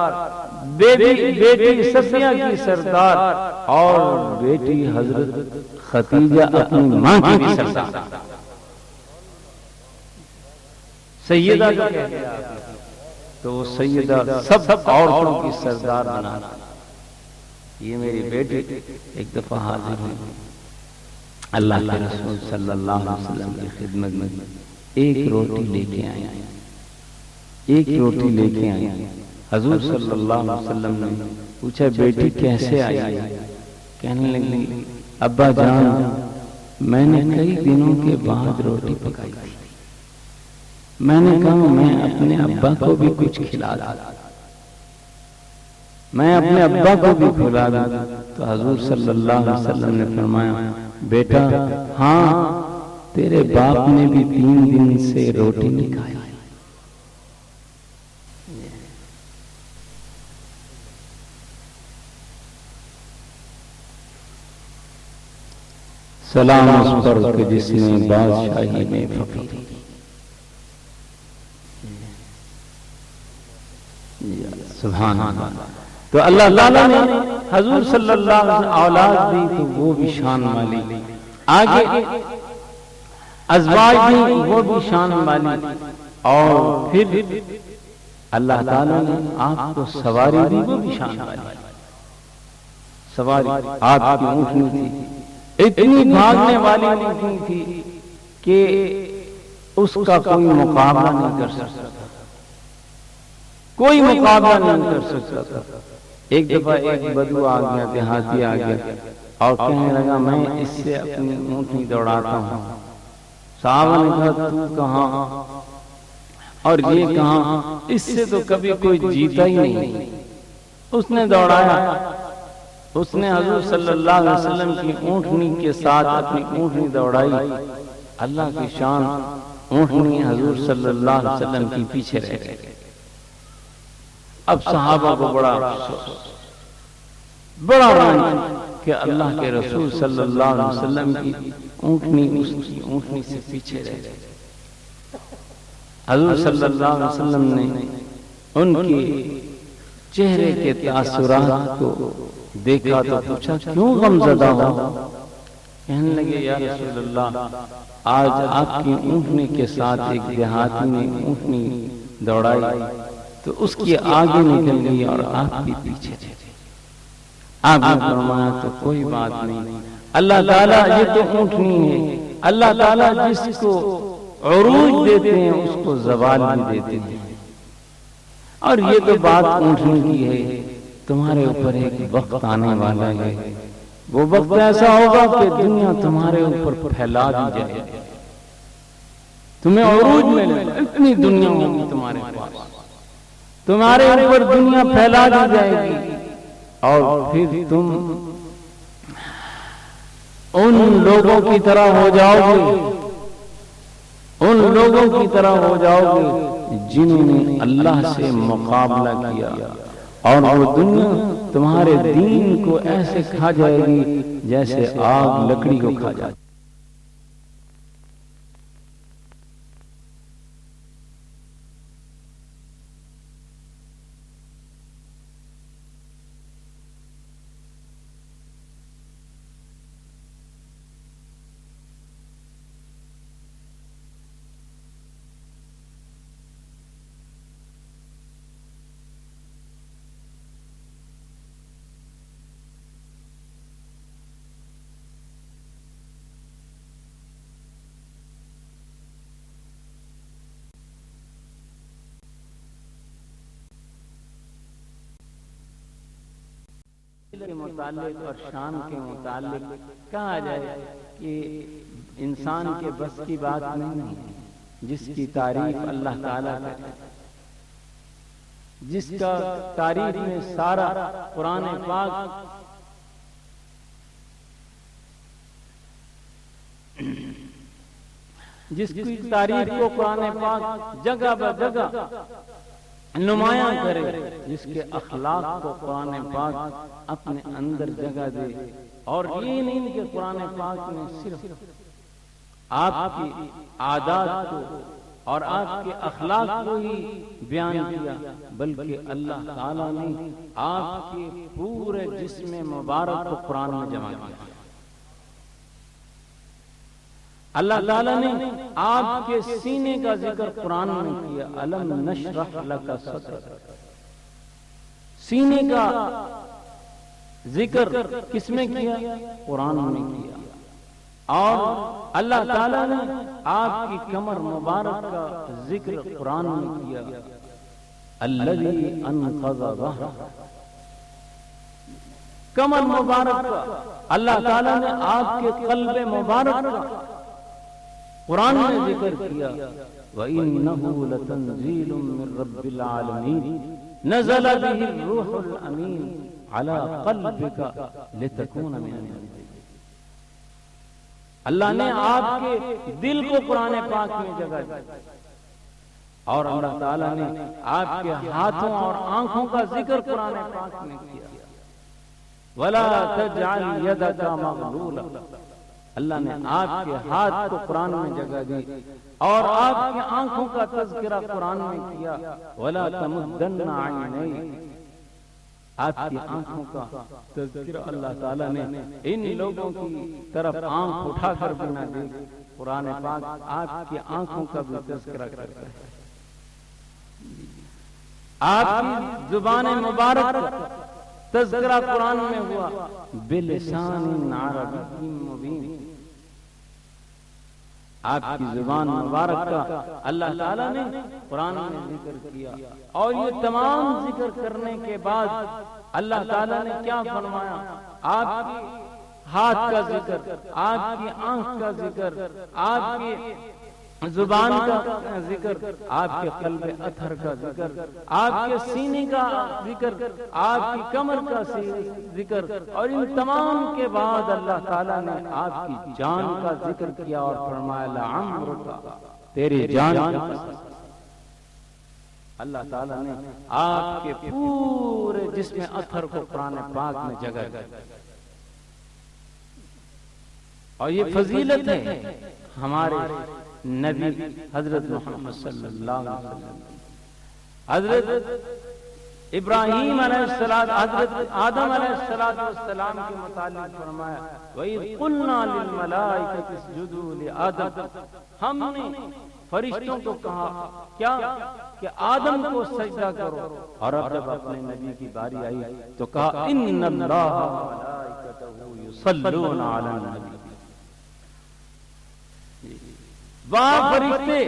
بیٹی صفیہ کی سردار، اور بیٹی حضرت خدیجہ اپنی ماں کی بھی سردار، سیدہ کا کہتے ہیں تو وہ سیدہ سب عورتوں کی سردار بنا۔ یہ میری بیٹی ایک دفعہ حاضر ہوئی اللہ کے رسول صلی اللہ علیہ وسلم کی خدمت میں، ایک روٹی لے کے آئی، ایک روٹی لے کے آئی۔ حضور صلی اللہ علیہ وسلم نے پوچھا بیٹی کیسے آئی؟ کہنے لگی ابا جان میں نے کئی دنوں کے بعد روٹی پکائی تھی، میں نے کہا میں اپنے ابا کو بھی کچھ کھلا دوں، میں اپنے ابا کو بھی کھلا دوں۔ تو حضور صلی اللہ علیہ وسلم نے فرمایا بیٹا ہاں تیرے باپ نے بھی 3 دن سے روٹی نہیں کھائی۔ سلام اس پر کہ جس نے بادشاہی میں فقیر۔ سبحان اللہ۔ تو اللہ تعالیٰ نے حضور صلی اللہ علیہ وسلم اولاد دی تو وہ بھی شان والی، آگے ازواج دی وہ بھی شان والی، اور پھر اللہ تعالیٰ نے آپ کو سواری دی وہ بھی شان والی۔ سواری آپ کی اونٹنی تھی، اتنی بھاگنے والی اونٹنی تھی کہ اس کا کوئی مقابلہ نہیں کر سکتا تھا، کوئی مقابلہ نہیں کر سکتا تھا۔ ایک دفعہ ایک بدو آ گیا، دیہاتی آ گیا اور کہنے لگا میں اس سے اپنی اونٹنی دوڑاتا ہوں۔ صحابہ نے کہا تو کہاں اور یہ کہاں، اس سے تو کبھی کوئی جیتا ہی نہیں۔ اس نے دوڑایا، اس نے حضور صلی اللہ علیہ وسلم کی اونٹنی کے ساتھ اپنی اونٹنی دوڑائی۔ اللہ کی شان، اونٹنی حضور صلی اللہ علیہ وسلم کی پیچھے رہ گئی۔ اب صحابہ کو بڑا رنج کہ اللہ کے رسول صلی اللہ علیہ وسلم کی اونٹنی اس کی اونٹنی سے پیچھے رہ گئی۔ حضور صلی اللہ علیہ وسلم نے ان کی چہرے کے تاثرات کو دیکھا تو پوچھا کیوں غمزدہ ہو؟ کہنے لگے یا رسول اللہ آج آپ کی اونٹنی کے ساتھ ایک دیہاتی نے اونٹنی دوڑائی تو اس کی آگے نکل گئی اور آپ بھی پیچھے تھے۔ آپ نے فرمایا تو کوئی بات نہیں، اللہ تعالیٰ یہ تو اونٹنی ہے، اللہ تعالیٰ جس کو عروج دیتے ہیں اس کو زوال بھی دیتے ہیں، اور یہ تو بات اونٹنی کی ہے۔ تمہارے اوپر ایک وقت آنے والا ہے، وہ وقت ایسا ہوگا کہ دنیا تمہارے اوپر پھیلا دی جائے، تمہیں عروج ملے، اتنی دنیا ہوگی تمہارے پاس، تمہارے اوپر دنیا پھیلا دی جائے گی، اور پھر تم ان لوگوں کی طرح ہو جاؤ گے، ان لوگوں کی طرح ہو جاؤ گے جنہوں نے اللہ سے مقابلہ کیا، اور وہ دنیا تمہارے دین کو ایسے کھا جائے گی جیسے آگ لکڑی کو کھا جائے۔ کے متعلق اور شان کے متعلق کہا جائے کہ انسان کے بس کی بات نہیں ہے، جس کی تعریف اللہ تعالیٰ کرتا ہے، جس کا تعریف میں سارا قرآن پاک جس کی تعریف کو قرآن پاک جگہ بہ جگہ نمایاں کرے، جس کے اخلاق کو قرآن پاک اپنے اندر جگہ دے، اور یہ نہیں کہ قرآن پاک نے صرف آپ کی عادات کو اور آپ کے اخلاق کو ہی بیان کیا، بلکہ اللہ تعالیٰ نے آپ کے پورے جسم مبارک کو قرآن میں جمع کیا۔ اللہ تعالیٰ نے آپ کے سینے کا ذکر قرآن میں کیا، الم نشرح لک صدرک۔ سینے کا ذکر کس میں کیا؟ قرآن میں کیا۔ اور اللہ تعالیٰ نے آپ کی کمر مبارک کا ذکر قرآن میں کیا، الذی انقض ظہرک۔ کمر مبارک کا اللہ تعالیٰ نے آپ کے قلب مبارک کا قرآن میں ذکر کیا، وَإِنَّهُ لَتَنزِيلٌ مِّن رَّبِّ الْعَالَمِينَ نَزَلَ بِهِ الرُّوحُ الْأَمِينُ عَلَىٰ قَلْبِكَ لِتَكُونَ مِنَ الْمُنذِرِينَ۔ اللہ نے آپ کے دل کو قرآن پاک میں جگہ دی، اور اللہ تعالیٰ نے آپ کے ہاتھوں اور آنکھوں کا ذکر قرآن پاک میں کیا، وَلَا تَجْعَلْ يَدَكَ مَغْلُولَةً۔ اللہ نے آپ کے ہاتھ کو قرآن میں جگہ دی اور آپ کی آنکھوں کا تذکرہ قرآن میں کیا، وَلَا تَمُدَّنَّ عَيْنَيْكَ۔ آپ کی آنکھوں کا تذکرہ اللہ تعالیٰ نے ان لوگوں کی طرف آنکھ اٹھا کر بھی نہ دی، قرآن پاک آپ کی آنکھوں کا بھی تذکرہ کرتا ہے۔ آپ کی زبان مبارک کا تذکرہ قرآن میں ہوا، بِلِسَانٍ عَرَبِيٍّ مُبِينٍ۔ آپ کی زبان مبارک کا اللہ تعالیٰ نے قرآن میں ذکر کیا، اور یہ تمام ذکر کرنے کے بعد اللہ تعالیٰ نے کیا فرمایا؟ آپ کی ہاتھ کا ذکر، آپ کی آنکھ کا ذکر، آپ کی زبان کا ذکر، آپ کے قلب اطہر کا ذکر، آپ کے سینے کا ذکر، آپ کی کمر کا ذکر، اور ان تمام کے بعد اللہ تعالیٰ نے آپ کی جان کا ذکر کیا اور فرمایا لعمرک، تیری جان کی قسم۔ اللہ تعالیٰ نے آپ کے پورے جسم اطہر کو قرآن پاک میں جگہ دی، اور یہ فضیلت ہے ہمارے نبی حضرت محمد صلی اللہ علیہ وسلم۔ حضرت ابراہیم علیہ السلام، حضرت آدم علیہ السلام کے متعلق فرمایا، وَإِذْ قُلْنَا لِلْمَلَائِكَةِ اسْجُدُوا لِآدَمَ۔ ہم نے فرشتوں کو کہا کیا کہ آدم کو سجدہ کرو، اور اب جب اپنے نبی کی باری آئی تو کہا إِنَّ اللَّهَ وَمَلَائِكَتَهُ يُصَلُّونَ عَلَى النَّبِيِّ۔ وہاں فرشتے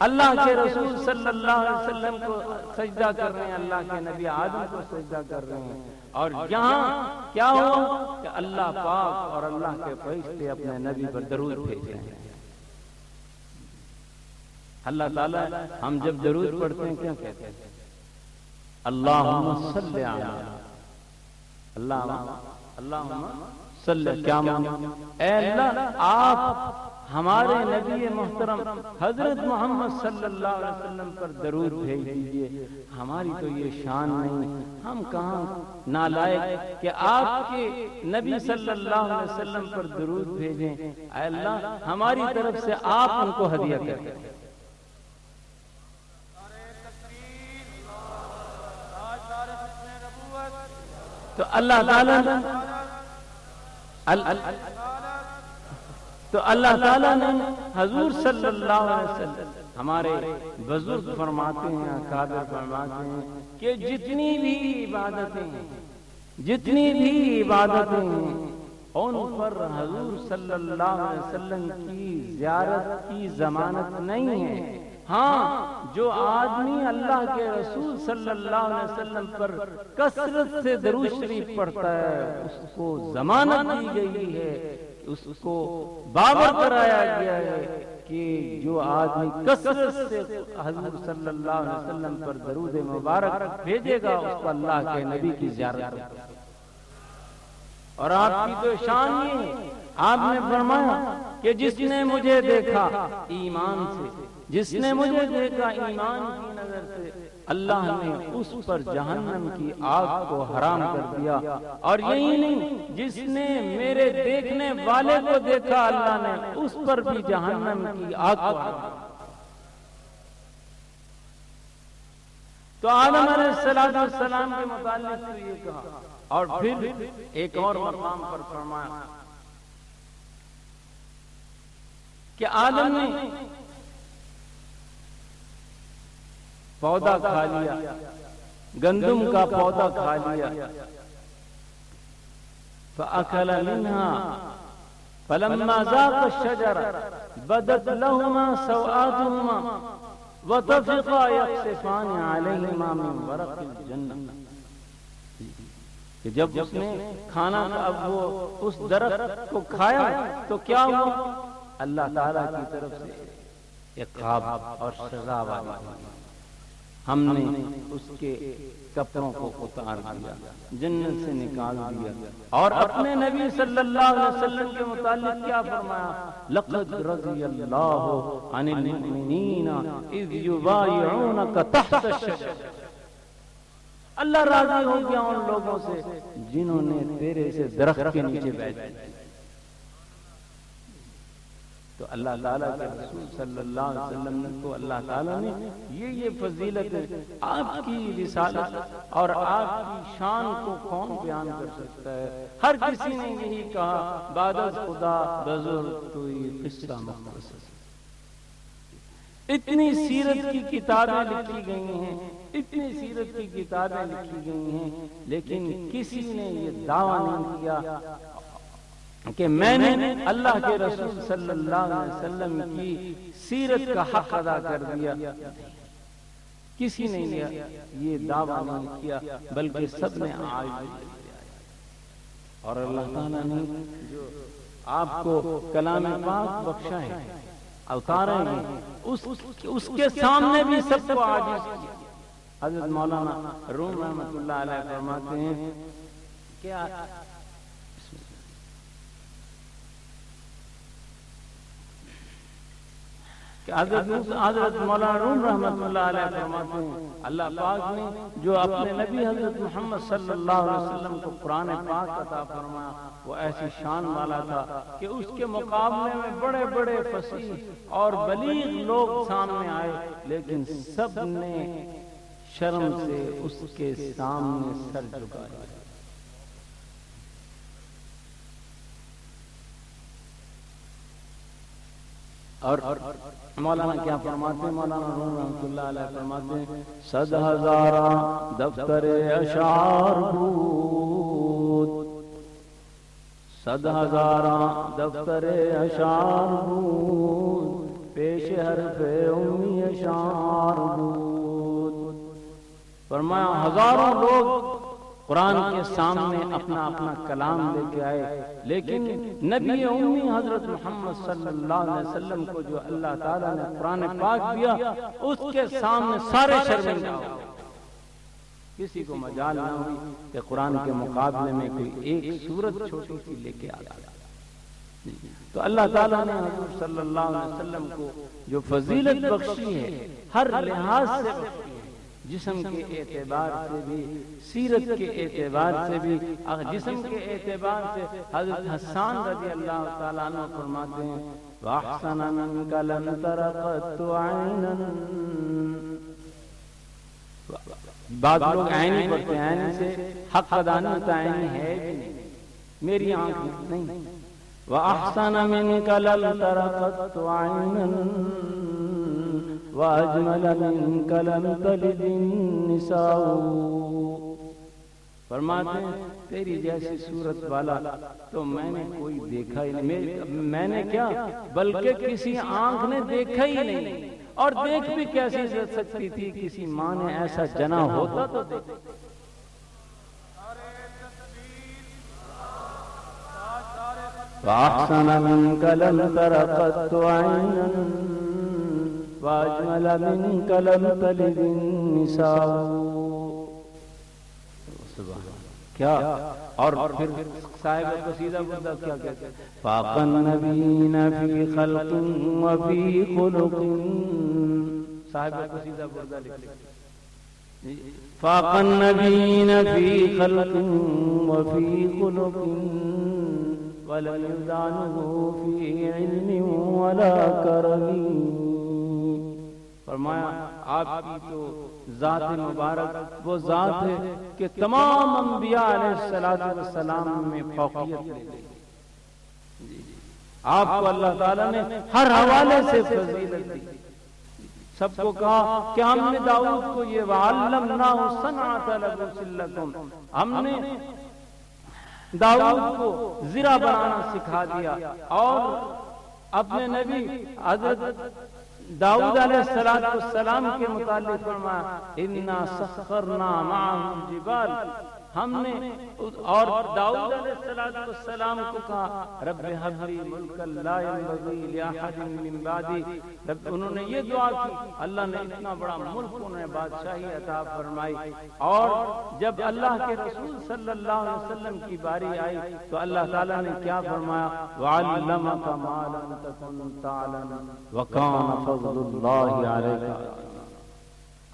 اللہ کے رسول صلی اللہ علیہ وسلم کو سجدہ کر رہے ہیں، اللہ کے نبی آدم کو سجدہ کر رہے ہیں، اور یہاں کیا ہوا کہ اللہ پاک اور اللہ کے فرشتے اپنے نبی پر درود بھیج رہے ہیں۔ اللہ تعالیٰ ہم جب درود پڑھتے ہیں کیا کہتے ہیں؟ اللہم صلی علی، اللہم صلی، کیا معنی؟ اے اللہ آپ ہمارے نبی محترم حضرت محمد صلی اللہ علیہ وسلم پر درود بھیج دیجئے۔ ہماری تو یہ شان نہیں، ہم کہاں نالائق کہ آپ کے نبی صلی اللہ علیہ وسلم پر درود بھیجیں۔ اے اللہ ہماری طرف سے آپ ان کو ہدیہ کریں۔ تو اللہ تعالیٰ نے حضور صلی اللہ علیہ وسلم، ہمارے بزرگ فرماتے ہیں، اکابر فرماتے ہیں کہ جتنی بھی عبادتیں ہیں ان پر حضور صلی اللہ علیہ وسلم کی زیارت کی ضمانت نہیں ہے۔ ہاں جو آدمی اللہ کے رسول صلی اللہ علیہ وسلم پر کثرت سے درود شریف پڑھتا ہے اس کو ضمانت دی گئی ہے، اس کو باور کرایا گیا ہے کہ جو آدمی کثرت سے حضور صلی اللہ علیہ وسلم پر درود مبارک بھیجے گا اس کو اللہ کے نبی کی زیارت ہے۔ اور آپ کی تو شان یہ ہے، آپ نے فرمایا کہ جس نے مجھے دیکھا ایمان سے، جس نے مجھے دیکھا ایمان کی نظر سے، اللہ نے اس پر جہنم کی آگ کو حرام کر دیا۔ اور یہی نہیں، جس نے میرے دیکھنے والے کو دیکھا اللہ نے اس پر بھی جہنم کی آگ کو حرام۔ تو آدم علیہ السلام کے متعلق تو یہ کہا، اور پھر ایک اور مقام پر فرمایا کہ آدم نے پودا کھا لیا، گندم کا پودا کھا لیا، فَأَكَلَ مِنْهَا فَلَمَّا ذَاقَ الشَّجَرَةَ بَدَتْ لَهُمَا سَوْآتُهُمَا وَطَفِقَا يَخْصِفَانِ عَلَيْهِمَا مِنْ وَرَقِ الْجَنَّةِ، کہ جب اس نے کھانا اب وہ اس درخت کو کھایا تو کیا ہوا؟ اللہ تعالیٰ کی طرف سے عقاب اور سزا والی ہوئی، ہم نے اس کے کپڑوں کو اتار دیا، جنت سے نکال دیا، اور اپنے نبی صلی اللہ علیہ وسلم کے متعلق کیا فرمایا؟ لَقَدْ رَضِيَ اللَّهُ عَنِ الْمُؤْمِنِينَ إِذْ يُبَايِعُونَكَ تَحْتَ الشَّجَرَةِ، اللہ راضی ہو گیا ان لوگوں سے جنہوں نے تیرے سے درخت کے نیچے بیعت کی۔ تو اللہ تعالیٰ کے رسول صلی اللہ علیہ وسلم کو اللہ تعالیٰ نے یہ فضیلت، آپ کی رسالت اور آپ کی شان کو کون بیان کر سکتا ہے؟ ہر کسی نے یہی کہا، بعد از خدا بزرگ تو یہ قصہ مختصر۔ اتنی سیرت کی کتابیں لکھی گئی ہیں، اتنی سیرت کی کتابیں لکھی گئی ہیں، لیکن کسی نے یہ دعویٰ نہیں کیا کہ میں نے اللہ کے رسول صلی اللہ علیہ وسلم کی سیرت کا حق ادا کر دیا۔ کسی نے یہ دعویٰ نہیں کیا، بلکہ سب نے عاجزی کیا، اور اللہ تعالیٰ نے جو آپ کو کلام پاک بخشا ہے، اتارے ہیں، اس کے سامنے بھی سب کو عاجز کیا۔ حضرت مولانا روم رحمۃ اللہ علیہ فرماتے ہیں کیا کہ حضرت مولانا روم رحمۃ اللہ علیہ فرماتے ہیں اللہ پاک نے جو اپنے نبی حضرت محمد صلی اللہ علیہ وسلم کو قرآن پاک عطا فرمایا، وہ ایسی شان والا تھا کہ اس کے مقابلے میں بڑے بڑے فصیح اور بلیغ لوگ سامنے آئے، لیکن سب نے شرم سے اس کے سامنے سر جھکایا۔ اور مولانا کیا فرماتے ہیں؟ مولانا روم رحمۃ اللہ علیہ فرماتے ہیں 100,000 دفتر اشعار بود، 100,000 دفتر اشعار بود، پیش حرف امی اشعار بود۔ فرمایا ہزاروں لوگ قرآن کے سامنے اپنا اپنا کلام لے کے آئے، لیکن نبی امی حضرت محمد صلی اللہ علیہ وسلم کو جو اللہ تعالیٰ نے قرآن پاک دیا، اس کے سامنے سارے شرمندہ ہو گئے۔ کسی کو مجال نہ ہوئی کہ قرآن کے مقابلے میں کوئی ایک سورت چھوٹی سی لے کے آیا۔ تو اللہ تعالیٰ نے حضور صلی اللہ علیہ وسلم کو جو فضیلت بخشی ہے، ہر لحاظ سے بخشی ہے، جسم کے اعتبار سے بھی، سیرت کے اعتبار سے بھی، جسم کے اعتبار سے حضرت حسان رضی اللہ تعالیٰ عنہ فرماتے ہیں وَأَحْسَنَ مِنْكَ لَمْ تَرَ قَطُّ عَيْنًا، بعض لوگ عینی پڑھتے ہیں، عینی سے حق ادا نہیں ہوتا، عینی ہے بھی نہیں، میری آنکھ نہیں۔ وَأَحْسَنَ مِنْكَ لَمْ تَرَ قَطُّ عَيْنًا وَأَجْمَلَ مِنْكَ لَمْ تَلِدِ النِّسَاءُ، فرماتے ہیں تیری جیسی صورت والا تو میں نے کوئی دیکھا ہی نہیں، میں نے کیا بلکہ کسی آنکھ نے دیکھا ہی نہیں، اور دیکھ بھی کیسی سکتی تھی، کسی ماں نے ایسا جنا ہوتا تو دیکھ۔ وَأَحْسَنَ مِنْكَ لَمْ تَرَ قَطُّ عَيْنًا وَأَجْمَلَ مِنْكَ لَمْ تَلِدِ النِّسَاءُ۔ کیا اور پھر صاحب قصیدہ بردہ کیا کہتے ہیں؟ فَاقَ النَّبِيِّينَ فِي خَلْقٍ وَفِي خُلُقٍ، صاحب قصیدہ بردہ لکھتے ہیں فَاقَ النَّبِيِّينَ فِي خَلْقٍ وَفِي خُلُقٍ وَلَمْ يُدَانُهُ فِي عِلْمٍ وَلَا كَرَمٍ۔ فرمایا آپ کی تو ذات مبارک وہ ذات ہے کہ تمام انبیاء علیہ السلام میں فوقیت لے گئی۔ آپ کو اللہ تعالیٰ نے ہر حوالے سے فضیلت دی۔ سب کو کہا کہ ہم نے داؤد کو یہ وَعَلَّمْنَاهُ صَنْعَةَ لَبُوسٍ لَكُمْ، ہم نے داؤد کو زرہ بنانا سکھا دیا، اور اپنے نبی حضرت داؤد علیہ السلام کے متعلق فرمایا اِنَّا سَخَّرْنَا مَعَهُ الْجِبَالَ، ہم نے اور داؤد علیہ السلام کو کہا رب هب لي ملكا لا ينبغي لأحد من بعدي، انہوں نے یہ دعا کی، اللہ نے اتنا بڑا ملک انہیں بادشاہی عطا فرمائی۔ اور جب اللہ کے رسول صلی اللہ علیہ وسلم کی باری آئی تو اللہ تعالیٰ نے کیا فرمایا وَعَلَّمَكَ مَا لَمْ تَكُنْ تَعْلَمُ وَكَانَ فَضْلُ اللَّهِ عَلَيْكَ۔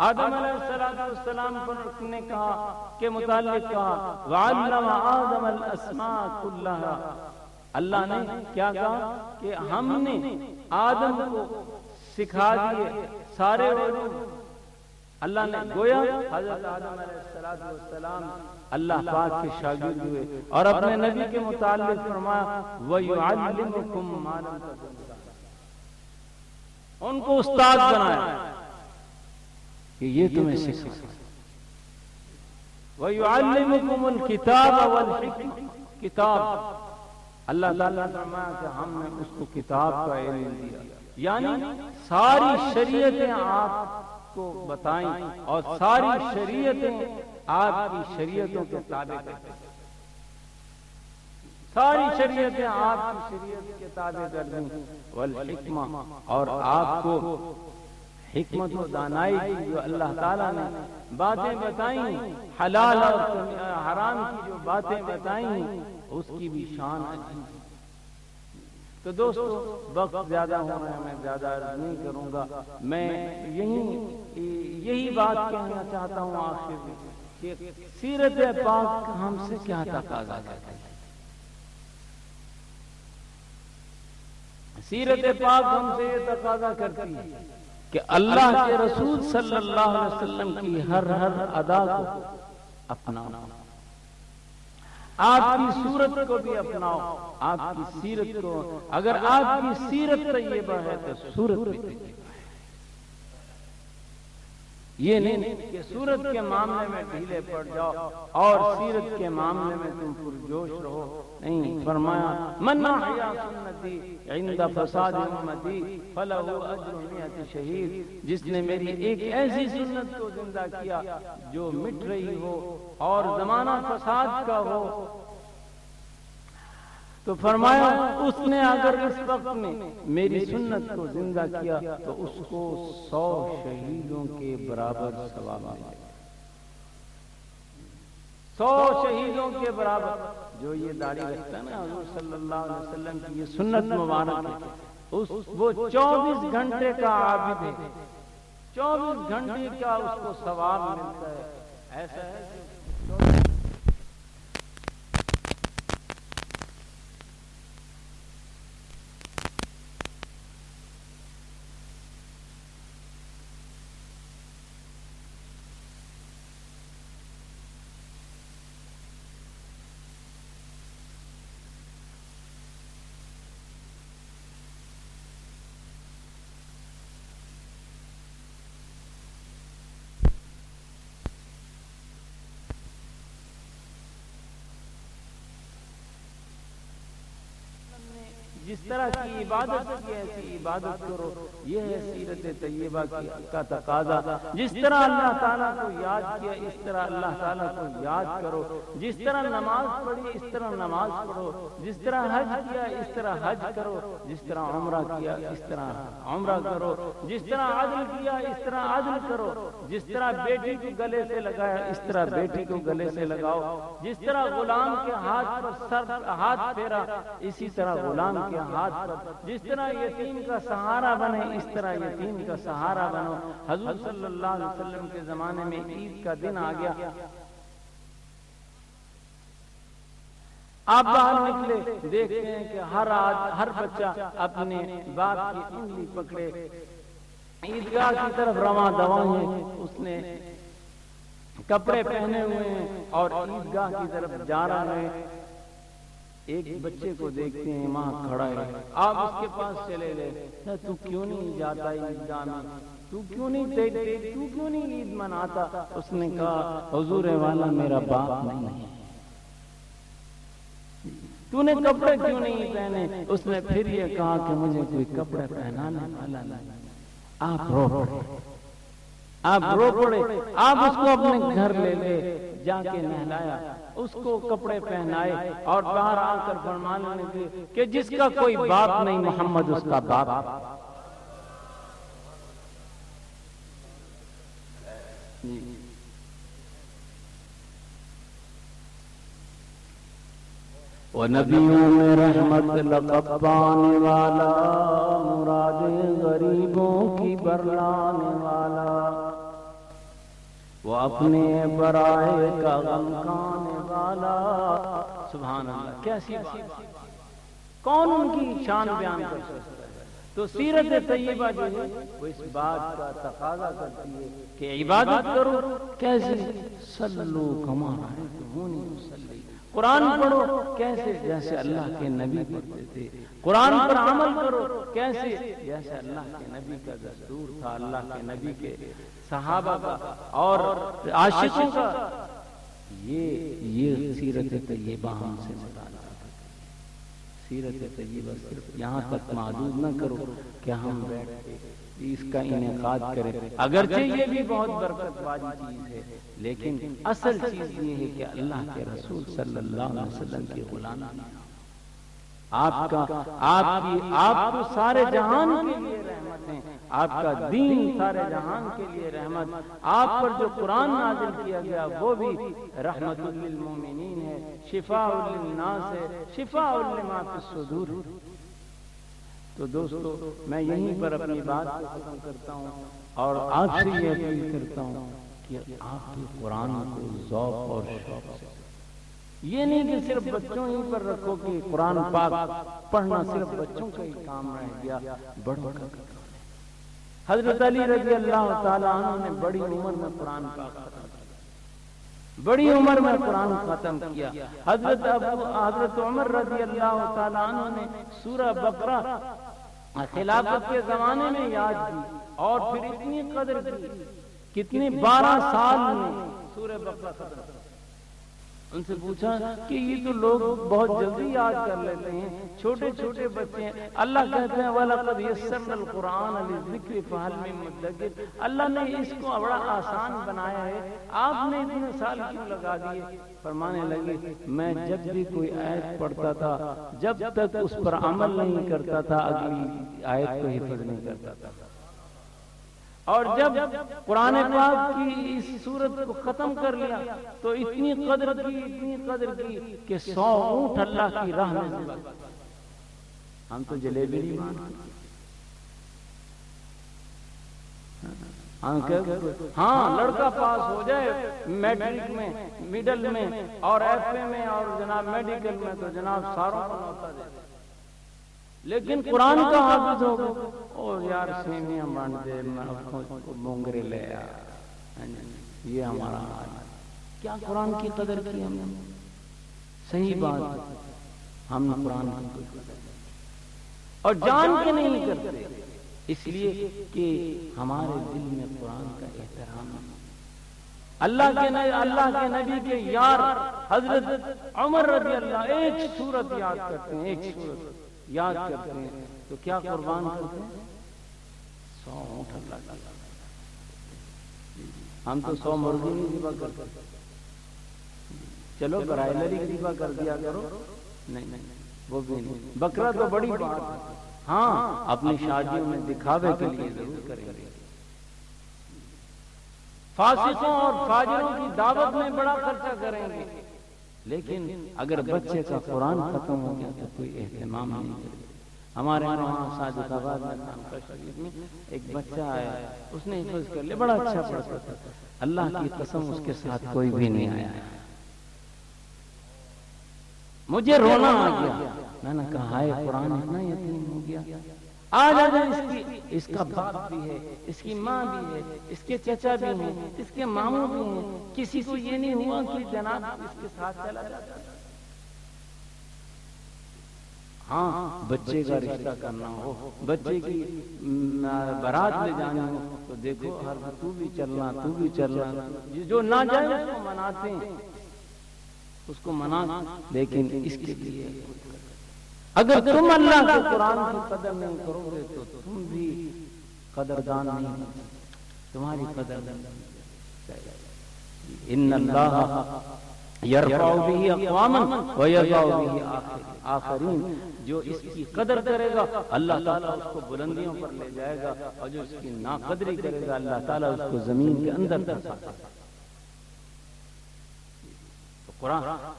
آدم علیہ السلام پر نے کہا کہ متعلق کہا وَعَلَّمَ آدَمَ الْأَسْمَاءَ كُلَّهَا، اللہ نے کیا کہا کہ ہم نے آدم کو سکھا دیے سارے علوم۔ اللہ نے گویا حضرت آدم علیہ السلام اللہ پاک کے شاگرد ہوئے، اور اپنے نبی کے متعلق فرمایا وَيُعَلِّمُكُمْ مَا لَمْ تَكُونُوا تَعْلَمُونَ، ان کو استاد بنایا کہ یہ تمہیں سکھا۔ وَيُعَلِّمُكُمُ الْكِتَابَ وَالْحِكْمَةَ، کتاب اللہ تعالیٰ نے فرمایا کہ ہم نے اس کو کتاب کا علم دیا، یعنی ساری شریعتیں آپ کو بتائیں اور ساری شریعتیں آپ کی شریعتوں کے تابع کریں، ساری شریعتیں آپ کی شریعت کے تابع کر دیں۔ والحکمہ، اور آپ کو حکمت و دانائی کی جو اللہ تعالیٰ نے باتیں بتائیں، حلال اور حرام کی جو باتیں بتائیں، اس کی بھی شان عظیم۔ تو دوستو وقت زیادہ ہو رہا ہے، میں زیادہ عرض نہیں کروں گا، میں یہی بات کہنا چاہتا ہوں آخر میں کہ سیرت پاک ہم سے کیا تقاضا کرتی ہے۔ سیرت پاک ہم سے یہ تقاضا کرتی ہے کہ اللہ کے رسول صلی اللہ علیہ وسلم کی ہر ادا کو اپناؤ، آپ کی صورت کو بھی اپناؤ، آپ کی سیرت کو، اگر آپ کی سیرت طیبہ ہے تو صورت بھی طیبہ ہے۔ یہ نہیں کہ صورت کے معاملے میں ڈھیلے پڑ جاؤ اور سیرت کے معاملے میں تم پرجوش رہو، نہیں، فرمایا من احیا سنتی عند فساد امتی فلہ اجر 100 شہید، جس نے میری ایک ایسی سنت کو زندہ کیا جو مٹ رہی ہو اور زمانہ فساد کا ہو، تو فرمایا اس نے اگر اس وقت میں میری سنت کو زندہ کیا تو اس کو 100 شہیدوں کے برابر ثواب ملے گا، 100 شہیدوں کے برابر۔ جو یہ داڑھی رکھتا ہے نا حضور صلی اللہ علیہ وسلم کی یہ سنت مبارک ہے، وہ 24 گھنٹے کا عابد ہے، 24 گھنٹے کا اس کو ثواب ملتا ہے۔ ایسا ہے کہ جس طرح کی عبادت کی ایسی عبادت کرو، یہ ہے سیرت طیبہ کا تقاضا۔ جس طرح اللہ تعالیٰ کو یاد کیا اس طرح اللہ تعالیٰ کو یاد کرو، جس طرح نماز پڑھی اس طرح نماز پڑھو، جس طرح حج کیا اس طرح حج کرو، جس طرح عمرہ کیا اس طرح عمرہ کرو، جس طرح عدل کیا اس طرح عدل کرو، جس طرح بیٹی کو گلے سے لگایا اس طرح بیٹی کو گلے سے لگاؤ، جس طرح غلام کے ہاتھ پر ہاتھ پھیرا اسی طرح غلام کے ہاتھ پر، جس طرح یتیم کا سہارا بنے اس طرح یتیم کا سہارا بنو۔ حضور صلی اللہ علیہ وسلم کے زمانے میں عید کا دن آ گیا، آپ باہر نکلے دیکھتے ہیں کہ ہر بچہ اپنے باپ کی انگلی پکڑے عیدگاہ کی طرف رواں دواں ہیں، اس نے کپڑے پہنے ہوئے ہیں اور عیدگاہ کی طرف جا رہا ہے۔ ایک بچے کو دیکھتے ہیں وہاں کھڑا ہے، آپ اس کے پاس چلے گئے، تو کیوں نہیں جاتا عیدگاہ میں، تو کیوں نہیں عید مناتا؟ اس نے کہا حضور والا میرا باپ نہیں ہے، تو نے کپڑے کیوں نہیں پہنے؟ اس نے پھر یہ کہا کہ مجھے کوئی کپڑے پہنانے والا نہیں۔ آپ رو پڑے، آپ اس کو اپنے گھر لے لے، جا کے نہلایا، اس کو کپڑے پہنائے اور باہر آ کر فرمانے لگے کہ جس کا کوئی باپ نہیں محمد اس کا باپ۔ وہ نبیوں میں رحمت لقب پانے والا، مراد غریبوں کی برلانے والا، وہ اپنے برائے کا غم کھانے والا۔ سبحان اللہ، کیسی بات! کون ان کی شان بیان کر سکتا ہے؟ تو سیرت طیبہ جو ہے وہ اس بات کا تقاضا کرتی ہے کہ عبادت کرو کیسے؟ صلو کما رأیتمونی اصلی، قرآن پڑھو کیسے؟ جیسے اللہ کے نبی پڑھتے تھے۔ قرآن پر عمل کرو کیسے؟ جیسے اللہ کے نبی کا دستور تھا، اللہ کے نبی کے صحابہ کا اور عاشقوں کا۔ یہ سیرت طیبہ ہم سے مطالعہ کرتے ہیں۔ سیرت طیبہ صرف یہاں تک محدود نہ کرو کہ ہم بیٹھ کے اس کا انعقاد کریں، اگرچہ یہ بھی بہت برکت والی چیز ہے، لیکن اصل چیز یہ ہے کہ اللہ کے رسول صلی اللہ علیہ وسلم کی غلامی، آپ تو سارے جہان کے لیے رحمت ہیں، آپ کا دین سارے جہان کے لیے رحمت، آپ پر جو قرآن نازل کیا گیا وہ بھی رحمت للمومنین ہے، شفاء للناس ہے، شفاء لما فی الصدور۔ تو دوستو، میں یہیں پر اپنی بات کو ختم کرتا ہوں اور آپ سے یہ اپیل کرتا ہوں کہ آپ کے قرآن کو ذوق اور شوق سے، یہ نہیں کہ صرف بچوں ہی پر رکھو کہ قرآن پاک پڑھنا صرف بچوں کا ہی کام رہ گیا، بڑوں کا کام ہے۔ حضرت علی رضی اللہ تعالیٰ عنہ نے بڑی عمر میں قرآن پاک ختم کیا، بڑی عمر میں قرآن ختم کیا۔ حضرت عمر رضی اللہ تعالیٰ عنہ نے سورہ بقرہ خلافت کے زمانے میں یاد کی اور پھر اتنی قدر کی، کتنے 12 سال میں سورہ بقرہ ختم کیا۔ ان سے پوچھا کہ یہ تو لوگ بہت جلدی یاد کر لیتے ہیں، چھوٹے چھوٹے بچے ہیں۔ اللہ کہتے ہیں وَلَقَدْ يَسَّرْنَا الْقُرْآنَ لِلذِّكْرِ فَهَلْ مِن مُّدَّكِرٍ، اللہ نے اس کو بڑا آسان بنایا ہے، آپ نے اتنے سال کیوں لگا دیے؟ فرمانے لگے میں جب بھی کوئی آیت پڑھتا تھا، جب تک اس پر عمل نہیں کرتا تھا اگلی آیت کو حفظ نہیں کرتا تھا، اور جب قرآن پاک کی اس سورت کو ختم کر لیا تو اتنی قدر کی کہ 100 اونٹ اللہ کی راہ میں ذبح کر دیے۔ ہم تو جلیبی نہیں مانتے، ہاں لڑکا پاس ہو جائے میٹرک میں، میڈل میں اور ایف اے میں اور جناب میڈیکل میں تو جناب ساروں کو نوتا دے، لیکن قرآن کا حافظ ہوگا اور یار سیمیاں بانٹ دے، مونگرے لے آ، یہ ہمارا حال ہے۔ کیا قرآن کی قدر کی ہم نے؟ صحیح بات ہے، ہم نے قرآن کی قدر اور جان کے نہیں کرتے، اس لیے کہ ہمارے دل میں قرآن کا احترام ہے۔ اللہ کے نبی کے یار حضرت عمر رضی اللہ ایک سورت یاد کرتے ہیں، ایک سورت یاد کرتے ہیں تو کیا قربان کرتے ہیں؟ 100 اونٹ اللہ کا۔ ہم تو 100 مرغی نہیں ذبح کرتے، چلو برائلر ہی ذبح کر دیا کرو، نہیں وہ بھی نہیں، بکرا تو بڑی بات ہے، ہاں اپنی شادیوں میں دکھاوے کے لیے ضرور کریں گے، فاسقوں اور فاجروں کی دعوت میں بڑا خرچہ کریں گے، لیکن اگر بچے کا قرآن ختم ہو گیا تو کوئی اہتمام نہیں کرے۔ ہمارے وہاں صادق آباد میں خانقاہ شریف میں ایک بچہ آیا، اس نے حفظ کر لیا، بڑا اچھا پڑھتا تھا، اللہ کی قسم اس کے ساتھ کوئی بھی نہیں آیا، مجھے رونا آ گیا، میں نے کہا ہائے قرآن اتنا یتیم ہو گیا، آج اگر اس کا باپ بھی ہے، اس کی ماں بھی ہے، اس کے چچا بھی ہیں، اس کے ماموں بھی ہیں، کسی کو یہ نہیں ہوا کہ جناب اس کے ساتھ چلا جاتا۔ ہاں بچے کا رشتہ کرنا ہو، بچے کی بارات لے جانی ہو تو دیکھو ہر تو بھی چلنا، تو بھی چلنا، جو نہ جائے اس کو مناتے ہیں، اس کو منا، لیکن اس کے لیے اگر تم اللہ کے قرآن کی قدر نہیں کرو گے تو تم بھی قدردان نہیں، تمہاری قدر نہیں۔ ان اللہ یرفع بہ اقواما ویضع بہ آخرین، جو اس کی قدر کرے گا اللہ تعالیٰ اس کو بلندیوں پر لے جائے گا، اور جو اس کی ناقدری کرے گا اللہ تعالیٰ اس کو زمین کے اندر دھسا دے گا۔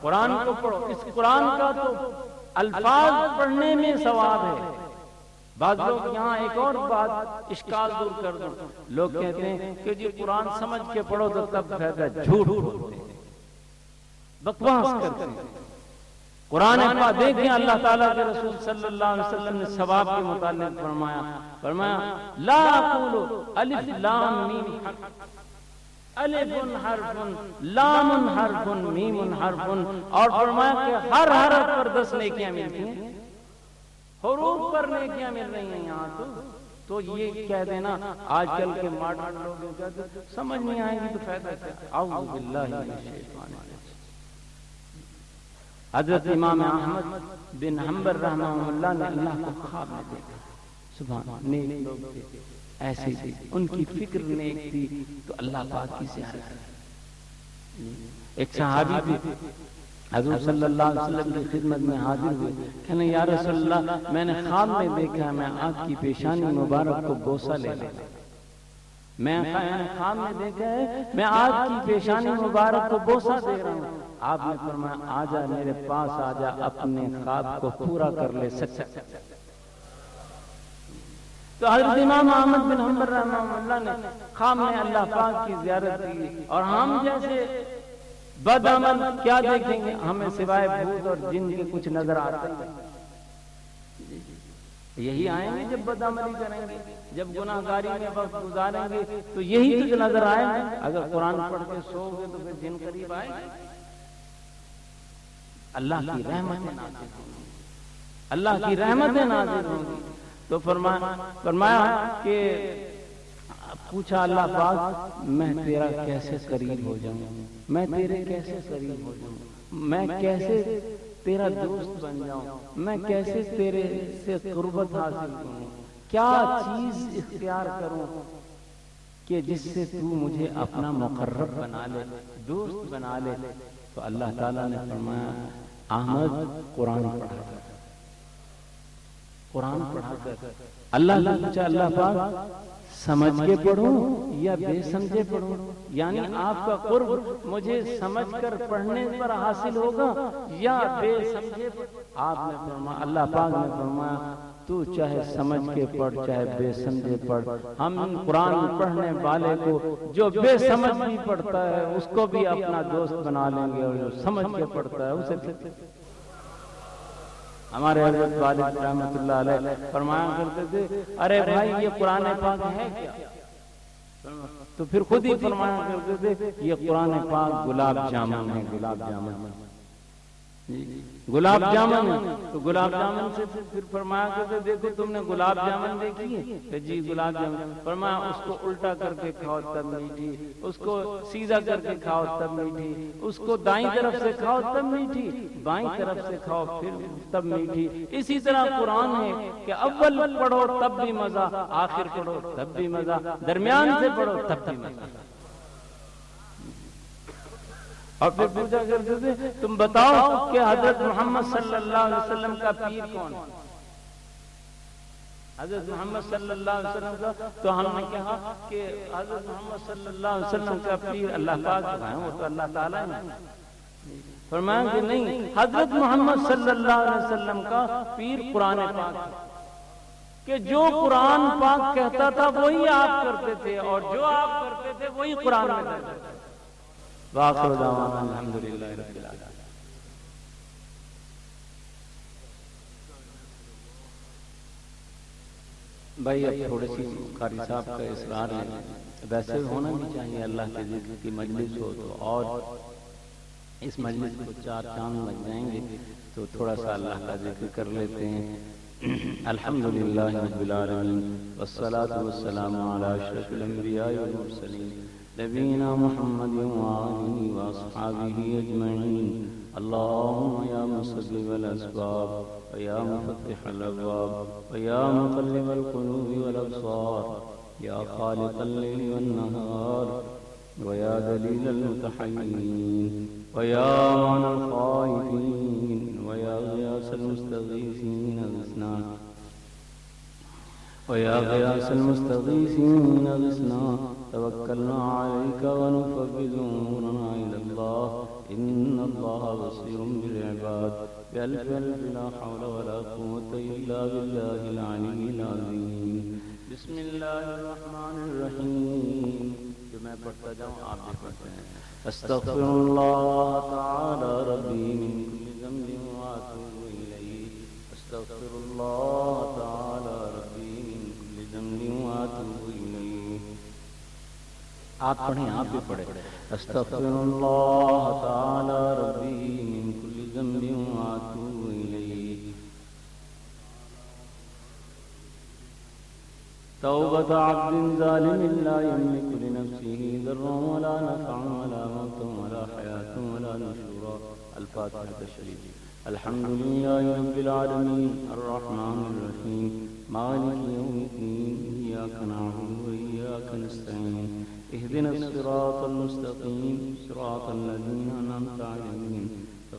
قرآن کو پڑھو، اس قرآن کا تو الفاظ پڑھنے میں ثواب ہے۔ بعض لوگ یہاں ایک اور بات اشکال دور کر دوں، لوگ کہتے ہیں کہ جی قرآن سمجھ کے پڑھو تو تب فائدہ، جھوٹ بولتے ہیں، بکواس کرتے ہیں۔ قرآن پاک دیکھیں اللہ تعالیٰ کے رسول صلی اللہ علیہ وسلم نے ثواب کے متعلق فرمایا لا اقول الف لام میم الف حرف لام حرف میم حرف، اور فرمایا کہ ہر حرف پر 10 نیکیاں ملتی ہیں، حروف پر نیکیاں مل رہی ہیں یہاں تو یہ کہہ دینا آج کل کے ماڈرن لوگ کہتے ہیں سمجھ نہیں آئے گی تو فائدہ کیا۔ اعوذ باللہ من الشیطان الرجیم۔ حضرت امام احمد بن حنبل رحمہ اللہ نے اللہ کو خواب میں دیکھا، سبحان، نیک لوگ تھے، ایسے تھے، ان کی فکر نیک تھی تو اللہ پاک کی زیارت۔ ایک صحابی بھی حضور صلی اللہ علیہ وسلم کی خدمت میں حاضر ہوئے، کہنے یا رسول اللہ میں نے خواب میں دیکھا میں آپ کی پیشانی مبارک کو بوسہ لے رہا، میں خواب میں دیکھا ہے میں آپ کی پیشانی مبارک کو بوسہ دے رہا ہوں۔ آپ نے فرمایا آجا میرے پاس آجا، اپنے خواب کو پورا کر لے سچا۔ تو حضرت امام احمد بن حنبل رحمہ اللہ نے خواب میں اللہ پاک کی زیارت کی، اور ہم جیسے بد عمل کیا دیکھیں گے، ہمیں سوائے بھوت اور جن کے کچھ نظر آتے ہیں، یہی آئیں گے جب بد عملی کریں گے، جب گناہ گاری میں وقت گزاریں گے تو یہی تو نظر آئے گا۔ اگر قرآن پڑھ کے سو گے تو پھر جن قریب آئے گے۔ اللہ کی رحمتیں نازل ہوں گی، اللہ کی رحمتیں نازل ہوں گی۔ تو فرمایا کہ پوچھا اللہ پاک میں تیرا کیسے قریب ہو جاؤں، میں تیرے کیسے قریب ہو جاؤں، میں کیسے تیرا دوست بن جاؤں، میں کیسے تیرے سے قربت حاصل کروں، کیا چیز اختیار کروں کہ جس سے تو مجھے اپنا مقرب بنا لے، دوست بنا لے۔ تو اللہ تعالیٰ نے فرمایا احمد قرآن پڑھا کر، قرآن پڑھا کر۔ اللہ نے پوچھا اللہ پاک سمجھ کے پڑھوں یا بے سمجھے پڑھوں، یعنی آپ کا قرب مجھے سمجھ کر پڑھنے پر حاصل ہوگا یا بے سمجھے؟ آپ نے فرمایا، اللہ پاک نے فرمایا تو چاہے سمجھ کے پڑھ چاہے بے سمجھے پڑھ، ہم قرآن پڑھنے والے کو جو بے سمجھ بھی پڑھتا ہے اس کو بھی اپنا دوست بنا لیں گے، اور جو سمجھ کے پڑھتا ہے اسے بھی۔ ہمارے حضرت والد رحمت اللہ علیہ فرمایا کرتے تھے ارے بھائی یہ قرآن پاک ہے کیا؟ تو پھر خود ہی فرمایا کرتے تھے یہ قرآن پاک گلاب جامن ہے، گلاب جامن، گلاب جامن ہے۔ تو گلاب جامن سے پھر فرمایا کرتے دیکھو تم نے گلاب جامن دیکھی ہے کہ جی گلاب جامن، فرمایا اس کو الٹا کر کے کھاؤ تب میٹھی، اس کو سیدھا کر کے کھاؤ تب میٹھی، اس کو دائیں طرف سے کھاؤ تب میٹھی، بائیں طرف سے کھاؤ پھر تب میٹھی۔ اسی طرح قرآن ہے کہ اول پڑھو تب بھی مزہ، آخر پڑھو تب بھی مزہ، درمیان سے پڑھو تب بھی مزہ۔ اور پھر پوچھا کرتے تھے تم بتاؤ کہ حضرت محمد صلی اللہ علیہ وسلم کا پیر کون ہے؟ حضرت محمد صلی اللہ علیہ وسلم کا، تو ہم نے کہا کہ حضرت محمد صلی اللہ علیہ وسلم کا پیر اللہ پاک ہے، وہ تو اللہ تعالیٰ ہے۔ فرمایا کہ نہیں، حضرت محمد صلی اللہ علیہ وسلم کا پیر قرآن پاک ہے، کہ جو قرآن پاک کہتا تھا وہی آپ کرتے تھے، اور جو آپ کرتے تھے وہی قرآن میں کہتے تھے۔ وآخر دعوانا الحمدللہ رب العالمین۔ بھائی اب تھوڑی سی قاری صاحب کا اصرار ہے، ویسے ہونا بھی چاہیے، اللہ کے ذکر کی مجلس ہو تو، اور اس مجلس کو 4 چاند لگ جائیں گے تو تھوڑا سا اللہ کا ذکر کر لیتے ہیں۔ الحمدللہ رب العالمین والصلاة والسلام علی اشرف الانبیاء والمرسلین نبینا محمد وآلہ واصحابہ اجمعین۔ اللہم یا مسبب الاسباب ویا مفتح الابواب ویا مقلب القلوب والابصار یا خالق اللیل والنہار ویا دلیل المتحیرین ویا معن الخائفین ویا غیاث المستغیثین اغثنا ویا غیاث المستغیثین اغثنا توکلنا علیک ونفوض امورنا الی اللہ ان اللہ بصیر بالعباد بألف ألف لا حول ولا قوة إلا بالله العلي العظيم۔ بسم اللہ الرحمن الرحیم، جو میں پڑھتا جاؤں آپ بھی پڑھتے ہیں۔ استغفر اللہ تعالی ربی من کل ذنب واتوب الیہ، استغفر اللہ تعالی ربی من کل ذنب واتوب الیہ۔ آپ پڑھیں، آپ بھی پڑھیں۔ استغفر اللہ تعالی ربی من کل ذنب واتوب الیہ۔ توبة عبد ظالم لا يملك لنفسه ضرا ولا نفعا ولا موتا ولا حياة ولا نشورا۔ الفاتحة الشريف۔ الحمد لله رب العالمين الرحمن الرحيم مالك يوم الدين إياك نعبد وإياك نستعين اهدنا الصراط المستقيم صراط الذين أنعمت عليهم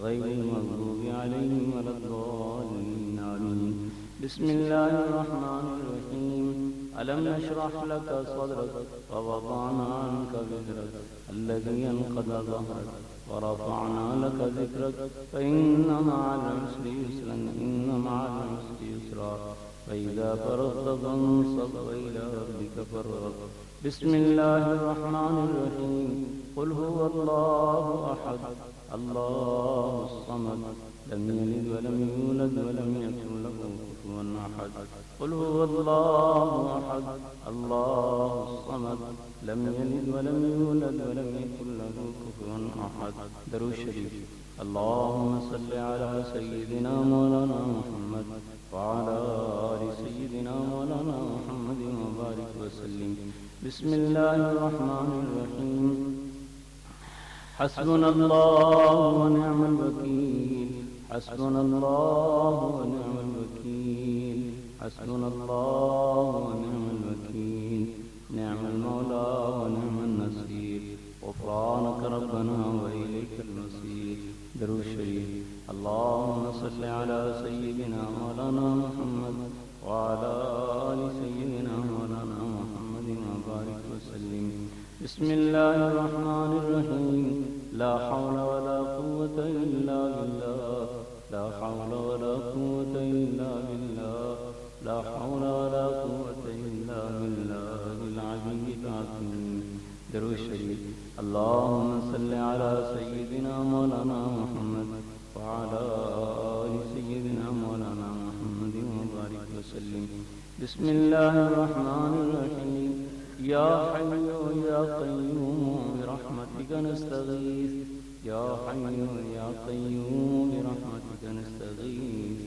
غير المغضوب عليهم ولا الضالين آمين۔ بسم الله الرحمن الرحيم۔ ألم نشرح لك صدرك ووضعنا عنك وزرك الذي أنقض ظهرك ورفعنا لك ذكرك فإن مع العسر يسرا إن مع العسر يسرا فإذا فرغت فانصب وإلى ربك فارغب۔ بسم الله الرحمن الرحيم۔ قل هو الله أحد الله الصمد لم يلد ولم يولد ولم يكن له كفوا أحد۔ قل هو الله أحد الله الصمد لم يلد ولم يولد ولم يكن له كفوا أحد۔ درود شریف۔ اللهم صل على سيدنا مولانا محمد وعلى آل سيدنا مولانا محمد وبارك وسلم۔ بسم الله الرحمن الرحيم۔ حسبنا الله ونعم الوكيل حسبنا الله ونعم الوكيل حسبنا الله ونعم الوكيل نعم المولى ونعم النصير غفرانك ربنا وإليك المصير۔ درود شریف۔ اللهم صل على سيدنا مولانا محمد وعلى آل سيدنا مولانا محمد وبارك وسلم۔ بسم الله الرحمن الرحيم۔ لا حول ولا قوة إلا بالله لا حول ولا قوة إلا بالله لا حول ولا قوة إلا بالله العلي العظيم۔ درود شریف۔ اللهم صل على سيدنا مولانا محمد وعلى آل سيدنا مولانا محمد وبارك وسلم۔ بسم الله الرحمن الرحيم۔ يا حي يا قيوم برحمتك نستغيث يا حي يا قيوم برحمتك نستغيث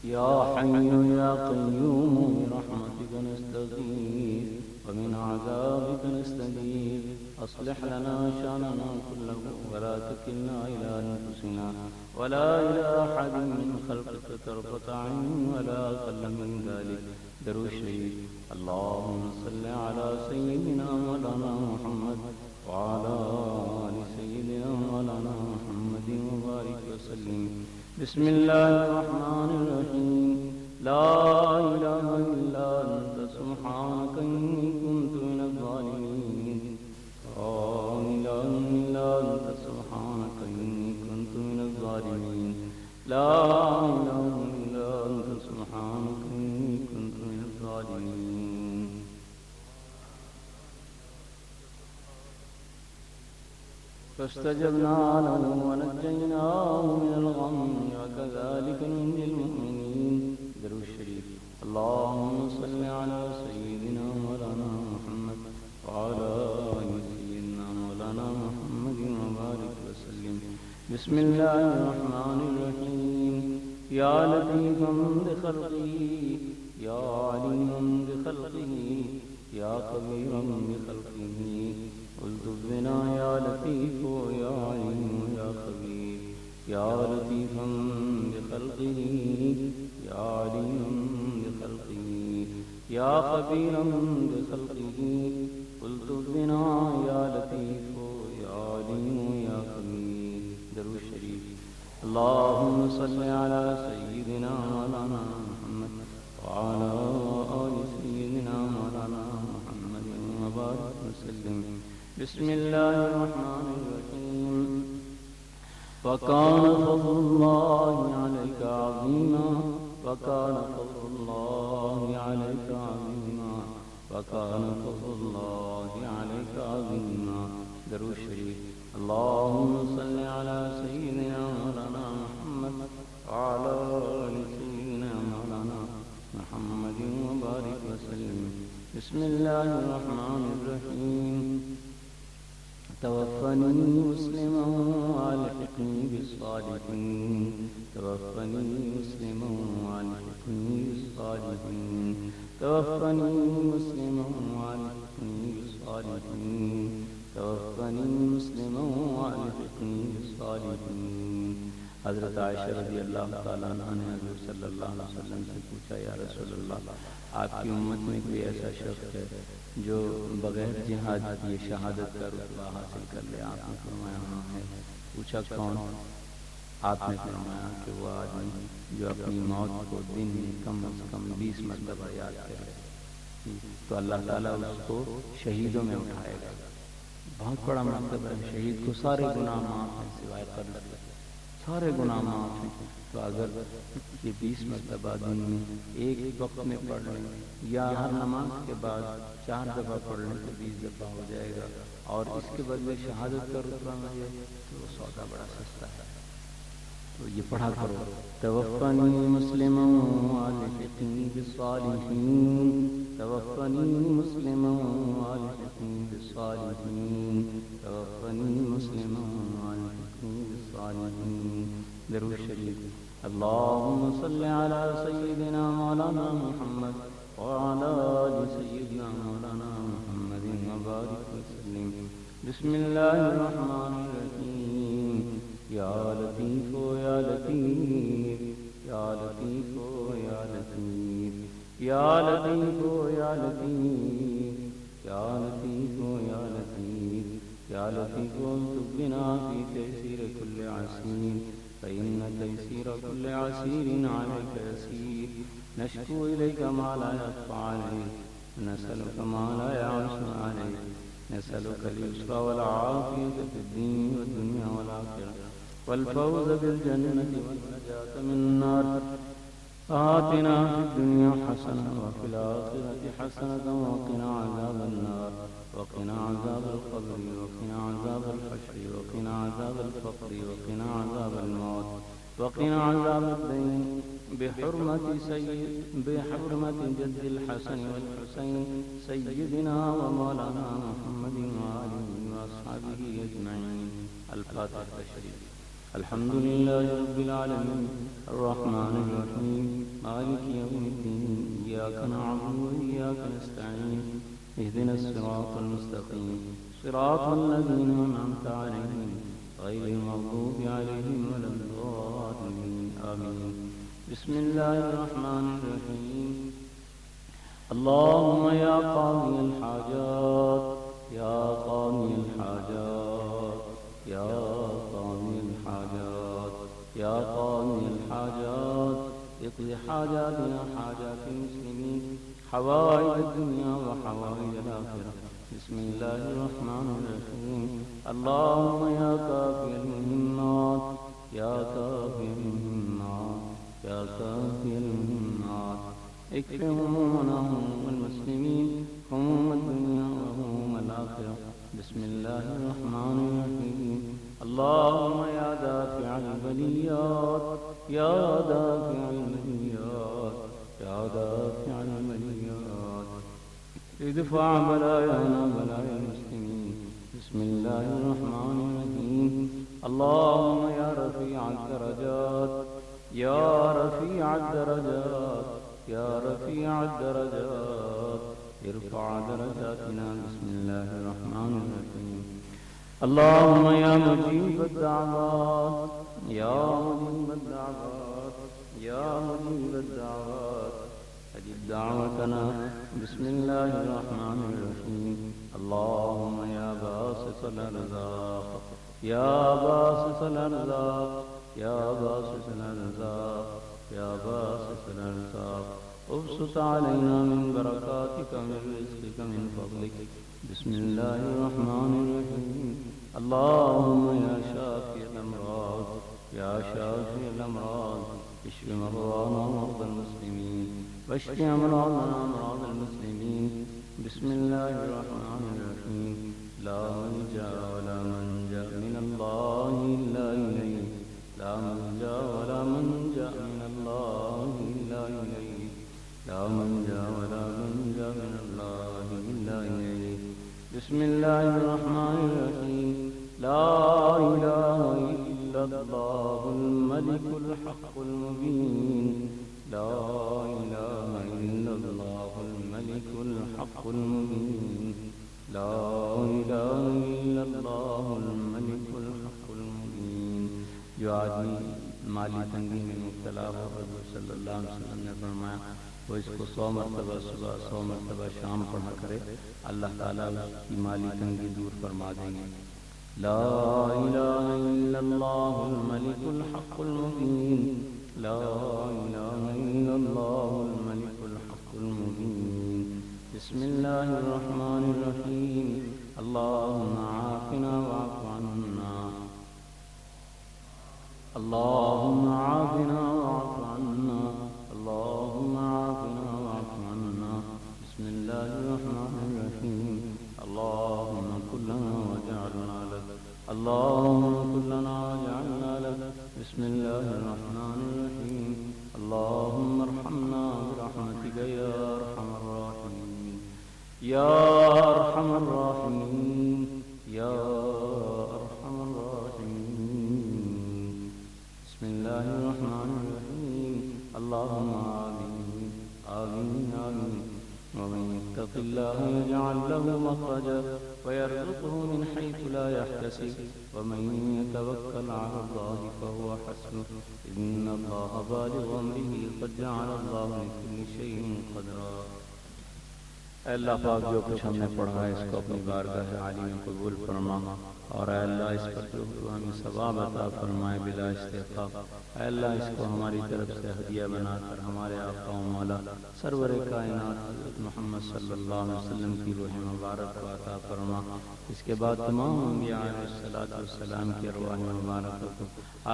يا حي يا قيوم برحمتك نستغيث ومن عذابك نستغيث أصلح لنا شأننا كله ولا تكلنا إلى أنفسنا ولا إلى أحد من خلقك طرفة عين ولا أقل من ذلك۔ درود شریف۔ اللهم صل على سيدنا مولانا محمد وعلى آل سيدنا مولانا محمد وبارك وسلم۔ بسم الله الرحمن الرحيم۔ لا إله إلا أنت سبحانك إني كنت من الظالمين لا إله إلا أنت سبحانك إني كنت من الظالمين لا إله إلا أنت سبحانك إني كنت من الظالمين۔ فاستجبنا له ونجيناه من الغم وكذلك ننجي المؤمنين۔ اللهم صل على سيدنا مولانا محمد وعلى آل سيدنا مولانا محمد وبارك وسلم. بسم الله الرحمن الرحيم. يا لطيفا بخلقه يا عليما بخلقه يا خبيرا بخلقه الطف بنا يا لطيف يا عليم يا خبير. يا لطيفا بخلقه يا عليما بخلقه يا خبيرا بخلقه الطف بنا يا لطيف يا عليم يا خبير. درود شریف. اللهم صل على سيدنا مولانا محمد وعلى آل سيدنا مولانا محمد وبارك وسلم. بسم الله الرحمن الرحيم. وكان فضل الله عليك عظيما وكان فضل الله عليك عظيما وكان فضل الله عليك عظيما. درود شریف. اللهم صل على سيدنا مولانا محمد وعلى آل سيدنا مولانا محمد وبارك وسلم. بسم الله الرحمن الرحيم. توفني مسلما والحقني بالصالحين توفني مسلما والحقني بالصالحين توفني مسلما والحقني بالصالحين توفني مسلما والحقني بالصالحين. حضرت عائشہ رضی اللہ تعالیٰ عنہ نے حضور صلی اللہ علیہ وسلم سے پوچھا، یا رسول اللہ، آپ کی امت میں کوئی ایسا شخص ہے جو بغیر جہاد یہ شہادت کا رتبہ حاصل کر لے؟ آپ نے فرمایا ہاں ہے. پوچھا کون؟ آپ نے فرمایا کہ وہ آدمی جو اپنی موت کو دن میں کم از کم 20 مرتبہ یاد کرے تو اللہ تعالیٰ اس کو شہیدوں میں اٹھائے گا. بہت بڑا مرتبہ ہے. شہید کو سارے گناہ معاف ہیں سوائے قتل کے، سارے گناہ معاف ہیں. تو اگر یہ 20 مرتبہ دن میں ایک وقت میں پڑھ لیں یا ہر نماز کے بعد 4 دفعہ پڑھ لیں تو 20 دفعہ ہو جائے گا، اور اس کے بدلے شہادت کا رتبہ ملے تو وہ سودا بڑا سستا ہے. تو یہ پڑھا کرو. توفنی مسلما والحقنی بالصالحین توفنی مسلما والحقنی بالصالحین توفنی مسلما والحقنی بالصالحین. درود شریف. اللهم صل على سيدنا مولانا محمد وعلى آل سيدنا مولانا محمد وبارك وسلم. بسم الله الرحمن الرحيم. يا لطيف يا لطيف يا لطيف يا لطيف يا لطيف يا لطيف يا لطيف يا لطيف يا لطيف الطف بنا في تيسير كل عسير فإن تيسير كل عسير عليك يسير. نشكو إليك ما لا يخفى عليك ونسألك ما لا يعصى عليك. نسألك اليسر والعافية في الدين والدنيا والآخرة والفوز بالجنة والنجاة من النار. آتنا في الدنيا حسنة وفي الآخرة حسنة وقنا عذاب النار وقنا عذاب القبر وقنا عذاب الحشر وقنا عذاب الفقر وقنا عذاب الموت وقنا عذاب الدين بحرمة جد الحسن والحسين سيدنا ومولانا محمد وآله وأصحابه أجمعين. الفاتحة الشريف. الحمد لله رب العالمين الرحمن الرحيم مالك يوم الدين إياك نعبد وإياك نستعين اهدنا الصراط المستقيم صراط الذين أنعمت عليهم غير المغضوب عليهم ولا الضالين آمين. بسم الله الرحمن الرحيم. اللهم يا قاضي الحاجات يا قاضي الحاجات يا قاضي الحاجات يا قاضي الحاجات اقض حاجاتنا حاجات المسلمين حوائج الدنيا وحوائج الآخرة. بسم الله الرحمن الرحيم. اللهم يا كافي المهمات يا كافي المهمات يا كافي المهمات اكف همومنا هموم المسلمين هموم الدنيا وهموم الآخرة. بسم الله الرحمن الرحيم. اللهم يا دافع البليات يا دافع البليات يا دافع ادفع بلايانا بلايا المسلمين. بسم الله الرحمن الرحيم. اللهم يا رفيع الدرجات يا رفيع الدرجات يا رفيع الدرجات ارفع درجاتنا. بسم الله الرحمن الرحيم. اللهم يا مجيب الدعوات يا مجيب الدعوات يا مجيب الدعوات أجب دعوتنا. بسم الله الرحمن الرحيم. اللهم يا باسط الأرزاق يا باسط الأرزاق يا باسط الأرزاق يا باسط الأرزاق ابسط علينا من بركاتك من رزقك من فضلك. بسم الله الرحمن الرحيم. اللهم يا شافي الأمراض يا شافي الأمراض اشف مرضانا ومرضى المسلمين واشف أمراضنا وأمراض المسلمين. بسم الله الرحمن الرحيم. لا ملجأ ولا منجأ من الله إلا إليه لا ملجأ ولا منجأ من الله إلا إليه لا ملجأ ولا منجأ من الله إلا إليه. بسم الله الرحمن الرحيم. لا إله إلا الله الملك الحق المبين لا إله إلا الله الملك الحق المبين لا إله إلا الله الملك الحق المبين. جو آدمی مالی تنگی میں مبتلا ہو، حضور صلی اللہ علیہ وسلم نے فرمایا وہ اس کو 100 مرتبہ صبح 100 مرتبہ شام پڑھا کرے، اللہ تعالیٰ کی مالی تنگی دور فرما دیں گے. لا الہ الا اللہ الملک الحق المبین لا الہ الا اللہ الملک الحق المبین. بسم اللہ الرحمن الرحیم. اللہم عافنا واعف عنا اللہم عافنا واعف عنا اللہم عافنا واعف عنا. بسم اللہ الرحمن الرحیم. اللہم کن لنا وجعلنا لك اللہم کن لنا وجعلنا لك. بسم اللہ الرحمن الرحیم. اللہم ارحمنا برحمتك یا ارحم الراحمین یا ارحم الراحمین یا ارحم الراحمین. بسم اللہ الرحمن الرحیم. اللہم آمین آمین آمین. ومن يتق الله يجعل له مخرجا ويرزقه من حيث لا يحتسب ومن يتوكل على الله فهو حسبه إن الله بالغ أمره قد جعل الله لكل شيء قدرا. اے اللہ پاک جو کچھ ہم نے پڑھا ہے اس کو اپنی بارگاہ عالی میں قبول فرما، اور اے اللہ اس پر جو ہمیں ثواب عطا فرمائے بلا استحقاق. اے اللہ اس کو ہماری طرف سے ہدیہ بنا کر ہمارے آقا و مولا سرور کائنات حضرت محمد صلی اللہ علیہ وسلم کی روح مبارک کو عطا فرما. اس کے بعد تمام انبیاء علیہ الصلوۃ والسلام کی ارواح مبارک کو،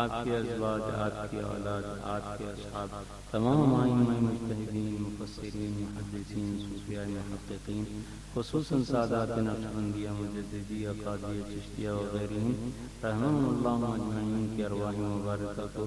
آپ کے ازواج، آپ کی اولاد، آپ کے اصحاب، تمام ائمہ مجتہدین، مفسرین، محدثین، صوفیاء محققین، خصوصاً سادات نقشبندیہ، مجددیہ، قادریہ، چشتیہ وغیرہ رحمہم اللہ اجمعین کی ارواح مبارکہ کو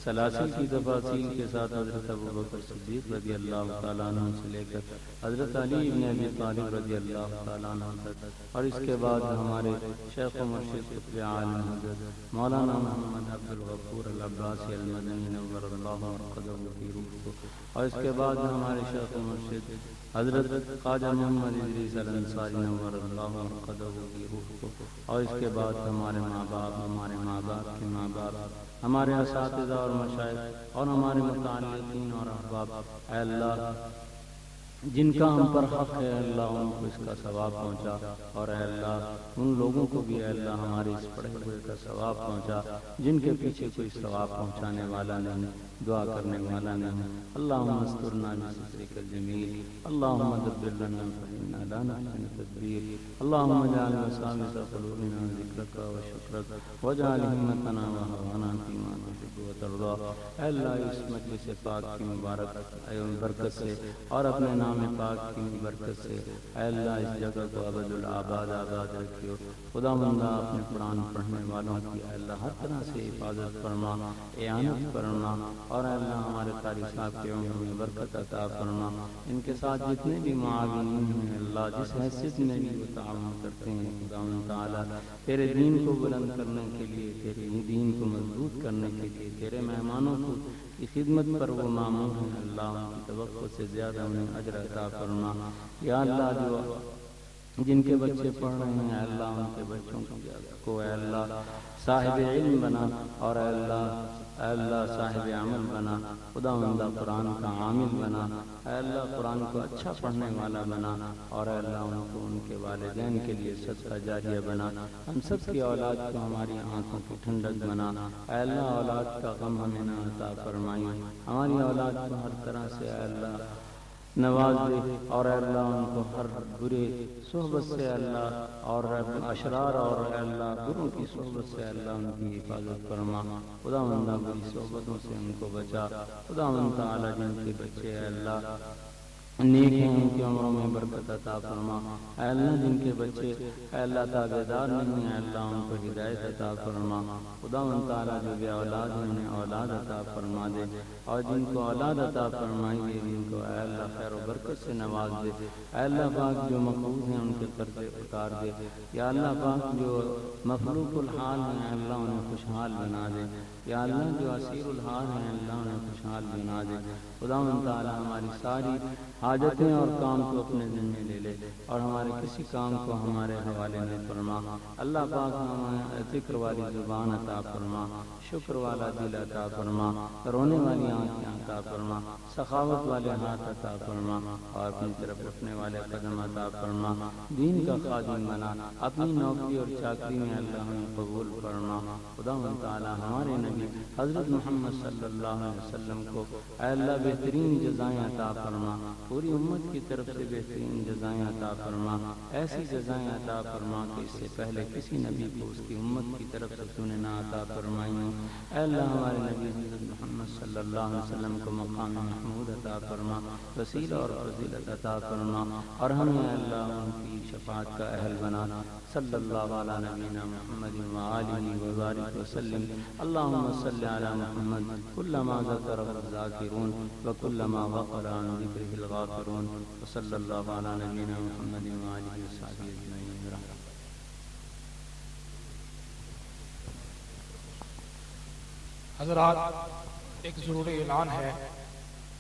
سلاسل کی تفاصیل کے ساتھ حضرت ابوبکر صدیق رضی اللہ تعالیٰ عنہ سے لے کر حضرت علی بن ابی طالب رضی اللہ تعالیٰ عنہ تک، اور اس کے بعد ہمارے شیخ و مرشد قطب عالم حضرت مولانا محمد عبد الغفور العباسی المدنی نور اللہ مرقدہ کی روح کو، اور اس کے بعد ہمارے شیخ و مرشد حضرت خواجہ محمد ادریس الانصاری نور اللہ مرقدہ کی روح کو، اور اس کے بعد ہمارے ماں باپ، ہمارے ماں باپ کے ماں باپ، ہمارے اساتذہ اور مشائخ اور ہمارے متعلقین اور احباب. اے اللہ جن کا ہم پر حق ہے اللہ ان کو اس کا ثواب پہنچا، اور اے اللہ ان لوگوں کو بھی اے اللہ ہماری اس پڑھے ہوئے کا ثواب پہنچا جن کے پیچھے کوئی ثواب پہنچانے والا نہیں، دعا کرنے والا نہیں. اللہم استرنا بسترک الجمیل. اللہم دبر لنا فإنا لا نحسن التدبیر. اللہم اجعل مسامع قلوبنا ذکرک و شکرک واجعل همتنا وهوانا فيما تحب وترضى۔ اے اللہ اس مجلس پاک کی مبارک برکت سے اور اپنے نام پاک کی برکت سے اے اللہ اس جگہ کو ابد الآباد آباد رکھیو۔ خدا بندہ اپنے قرآن پڑھنے والوں کی اے اللہ ہر طرح سے حفاظت فرما، اعانت فرما، اور اے اللہ ہمارے قاری صاحب کے عمر میں برکت عطا فرما۔ ان کے ساتھ جتنے بھی معاونین ہیں اللہ جس حیثیت میں بھی وہ تعاون کرتے ہیں، خدا تعالیٰ تیرے دین کو بلند کرنے کے لیے، تیرے دین کو مضبوط کرنے کے لیے، تیرے مہمانوں کی خدمت پر وہ مامور ہیں اللہ، ان کی توقع سے زیادہ انہیں اجر عطا فرما۔ یا اللہ جو جن کے بچے پڑھ رہے ہیں اے اللہ ان کے بچوں کو اے اللہ صاحب علم بنا، اور اے اللہ صاحب عمل بنا، خدا بندہ قرآن کا عامل بنا، اے اللہ قرآن کو اچھا پڑھنے والا بنا، اور اے اللہ ان کو ان کے والدین کے لیے صدقہ جاریہ بنا، ہم سب کی اولاد کو ہماری آنکھوں کی ٹھنڈک بنا، اے اللہ اولاد کا غم ہمیں نہ عطا فرمائی، ہماری اولاد کو ہر طرح سے اے اللہ نواز دے، اور اے اللہ ان کو ہر برے صحبت سے اللہ اور اشرار اور اے اللہ بروں کی صحبت سے اللہ ان کی حفاظت فرما، خدا بندہ بری صحبتوں سے ان کو بچا، خدا بندہ تعالیٰ جن کے بچے اے اللہ نیک ہیں ان کی عمروں میں برکت عطا فرما، اے اللہ جن کے بچے اے اللہ تابعدار نہیں ہیں اللہ ان کو ہدایت عطا فرما، خدا ان تعالیٰ جو بے اولاد ہیں انہیں اولاد عطا فرما دے، اور جن کو اولاد عطا فرمائیں گے ان کو اے اللہ خیر و برکت سے نواز دے، اے اللہ پاک جو مقبوض ہیں ان کے قرضے اتار دے، یا اللہ پاک جو مفلوق الحال ہیں اللہ انہیں خوشحال بنا دے، یا اللہ جو اسیر الحال ہیں اللہ انہیں خوشحال بنا دے، خدا ان تعالیٰ ہماری ساری حاجتیں اور کام کو اپنے ذمہ لے لے، اور ہمارے کسی کام کو ہمارے حوالے میں فرما، اللہ پاک ہمیں ذکر والی زبان عطا فرما، شکر والا دل عطا فرما، رونے والی آنکھیں عطا فرما، سخاوت والے ہاتھ عطا فرما، اور اپنی طرف رکھنے والے قدم عطا فرما، دین کا خادم بنا، اپنی نوکری اور چاکری میں اللہ ہمیں قبول فرما، خدا تعالی ہمارے نبی حضرت محمد صلی اللہ علیہ وسلم کو اے اللہ بہترین جزائیں عطا فرما، پوری امت کی طرف سے بہترین جزائیں عطا فرما، ایسی جزائیں عطا فرما کہ اس سے پہلے کسی نبی کو اس کی امت کی طرف سے تو نے نہ عطا فرمائی ہوں، اے اللہ ہمارے نبی حضرت محمد صلی اللہ علیہ وسلم کو مقام محمود عطا فرما، وسیلہ اور فضیلت عطا فرما، اور ہمیں اے اللہ ان کی شفاعت کا اہل بنا، صلی اللہ علی نبینا محمد وآلہ وبارک وسلم، اللہم صلی علی محمد کلما ذکر الذاکرون وکلما غفر عن ذکرہ الغافرون، وصلی اللہ علی نبینا محمد وآلہ وصحبہ اجمعین۔ حضرات ایک ضروری اعلان ہے،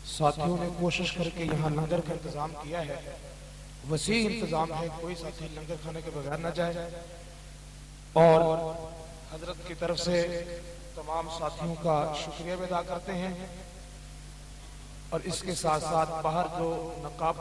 ساتھیوں نے کوشش کر کے یہاں لنگر کا انتظام کیا ہے، وسیع انتظام ہے، کوئی ساتھی لنگر کھانے کے بغیر نہ جائے، اور حضرت کی طرف سے تمام ساتھیوں کا شکریہ بھی ادا کرتے ہیں، اور اس کے ساتھ ساتھ باہر جو نقاب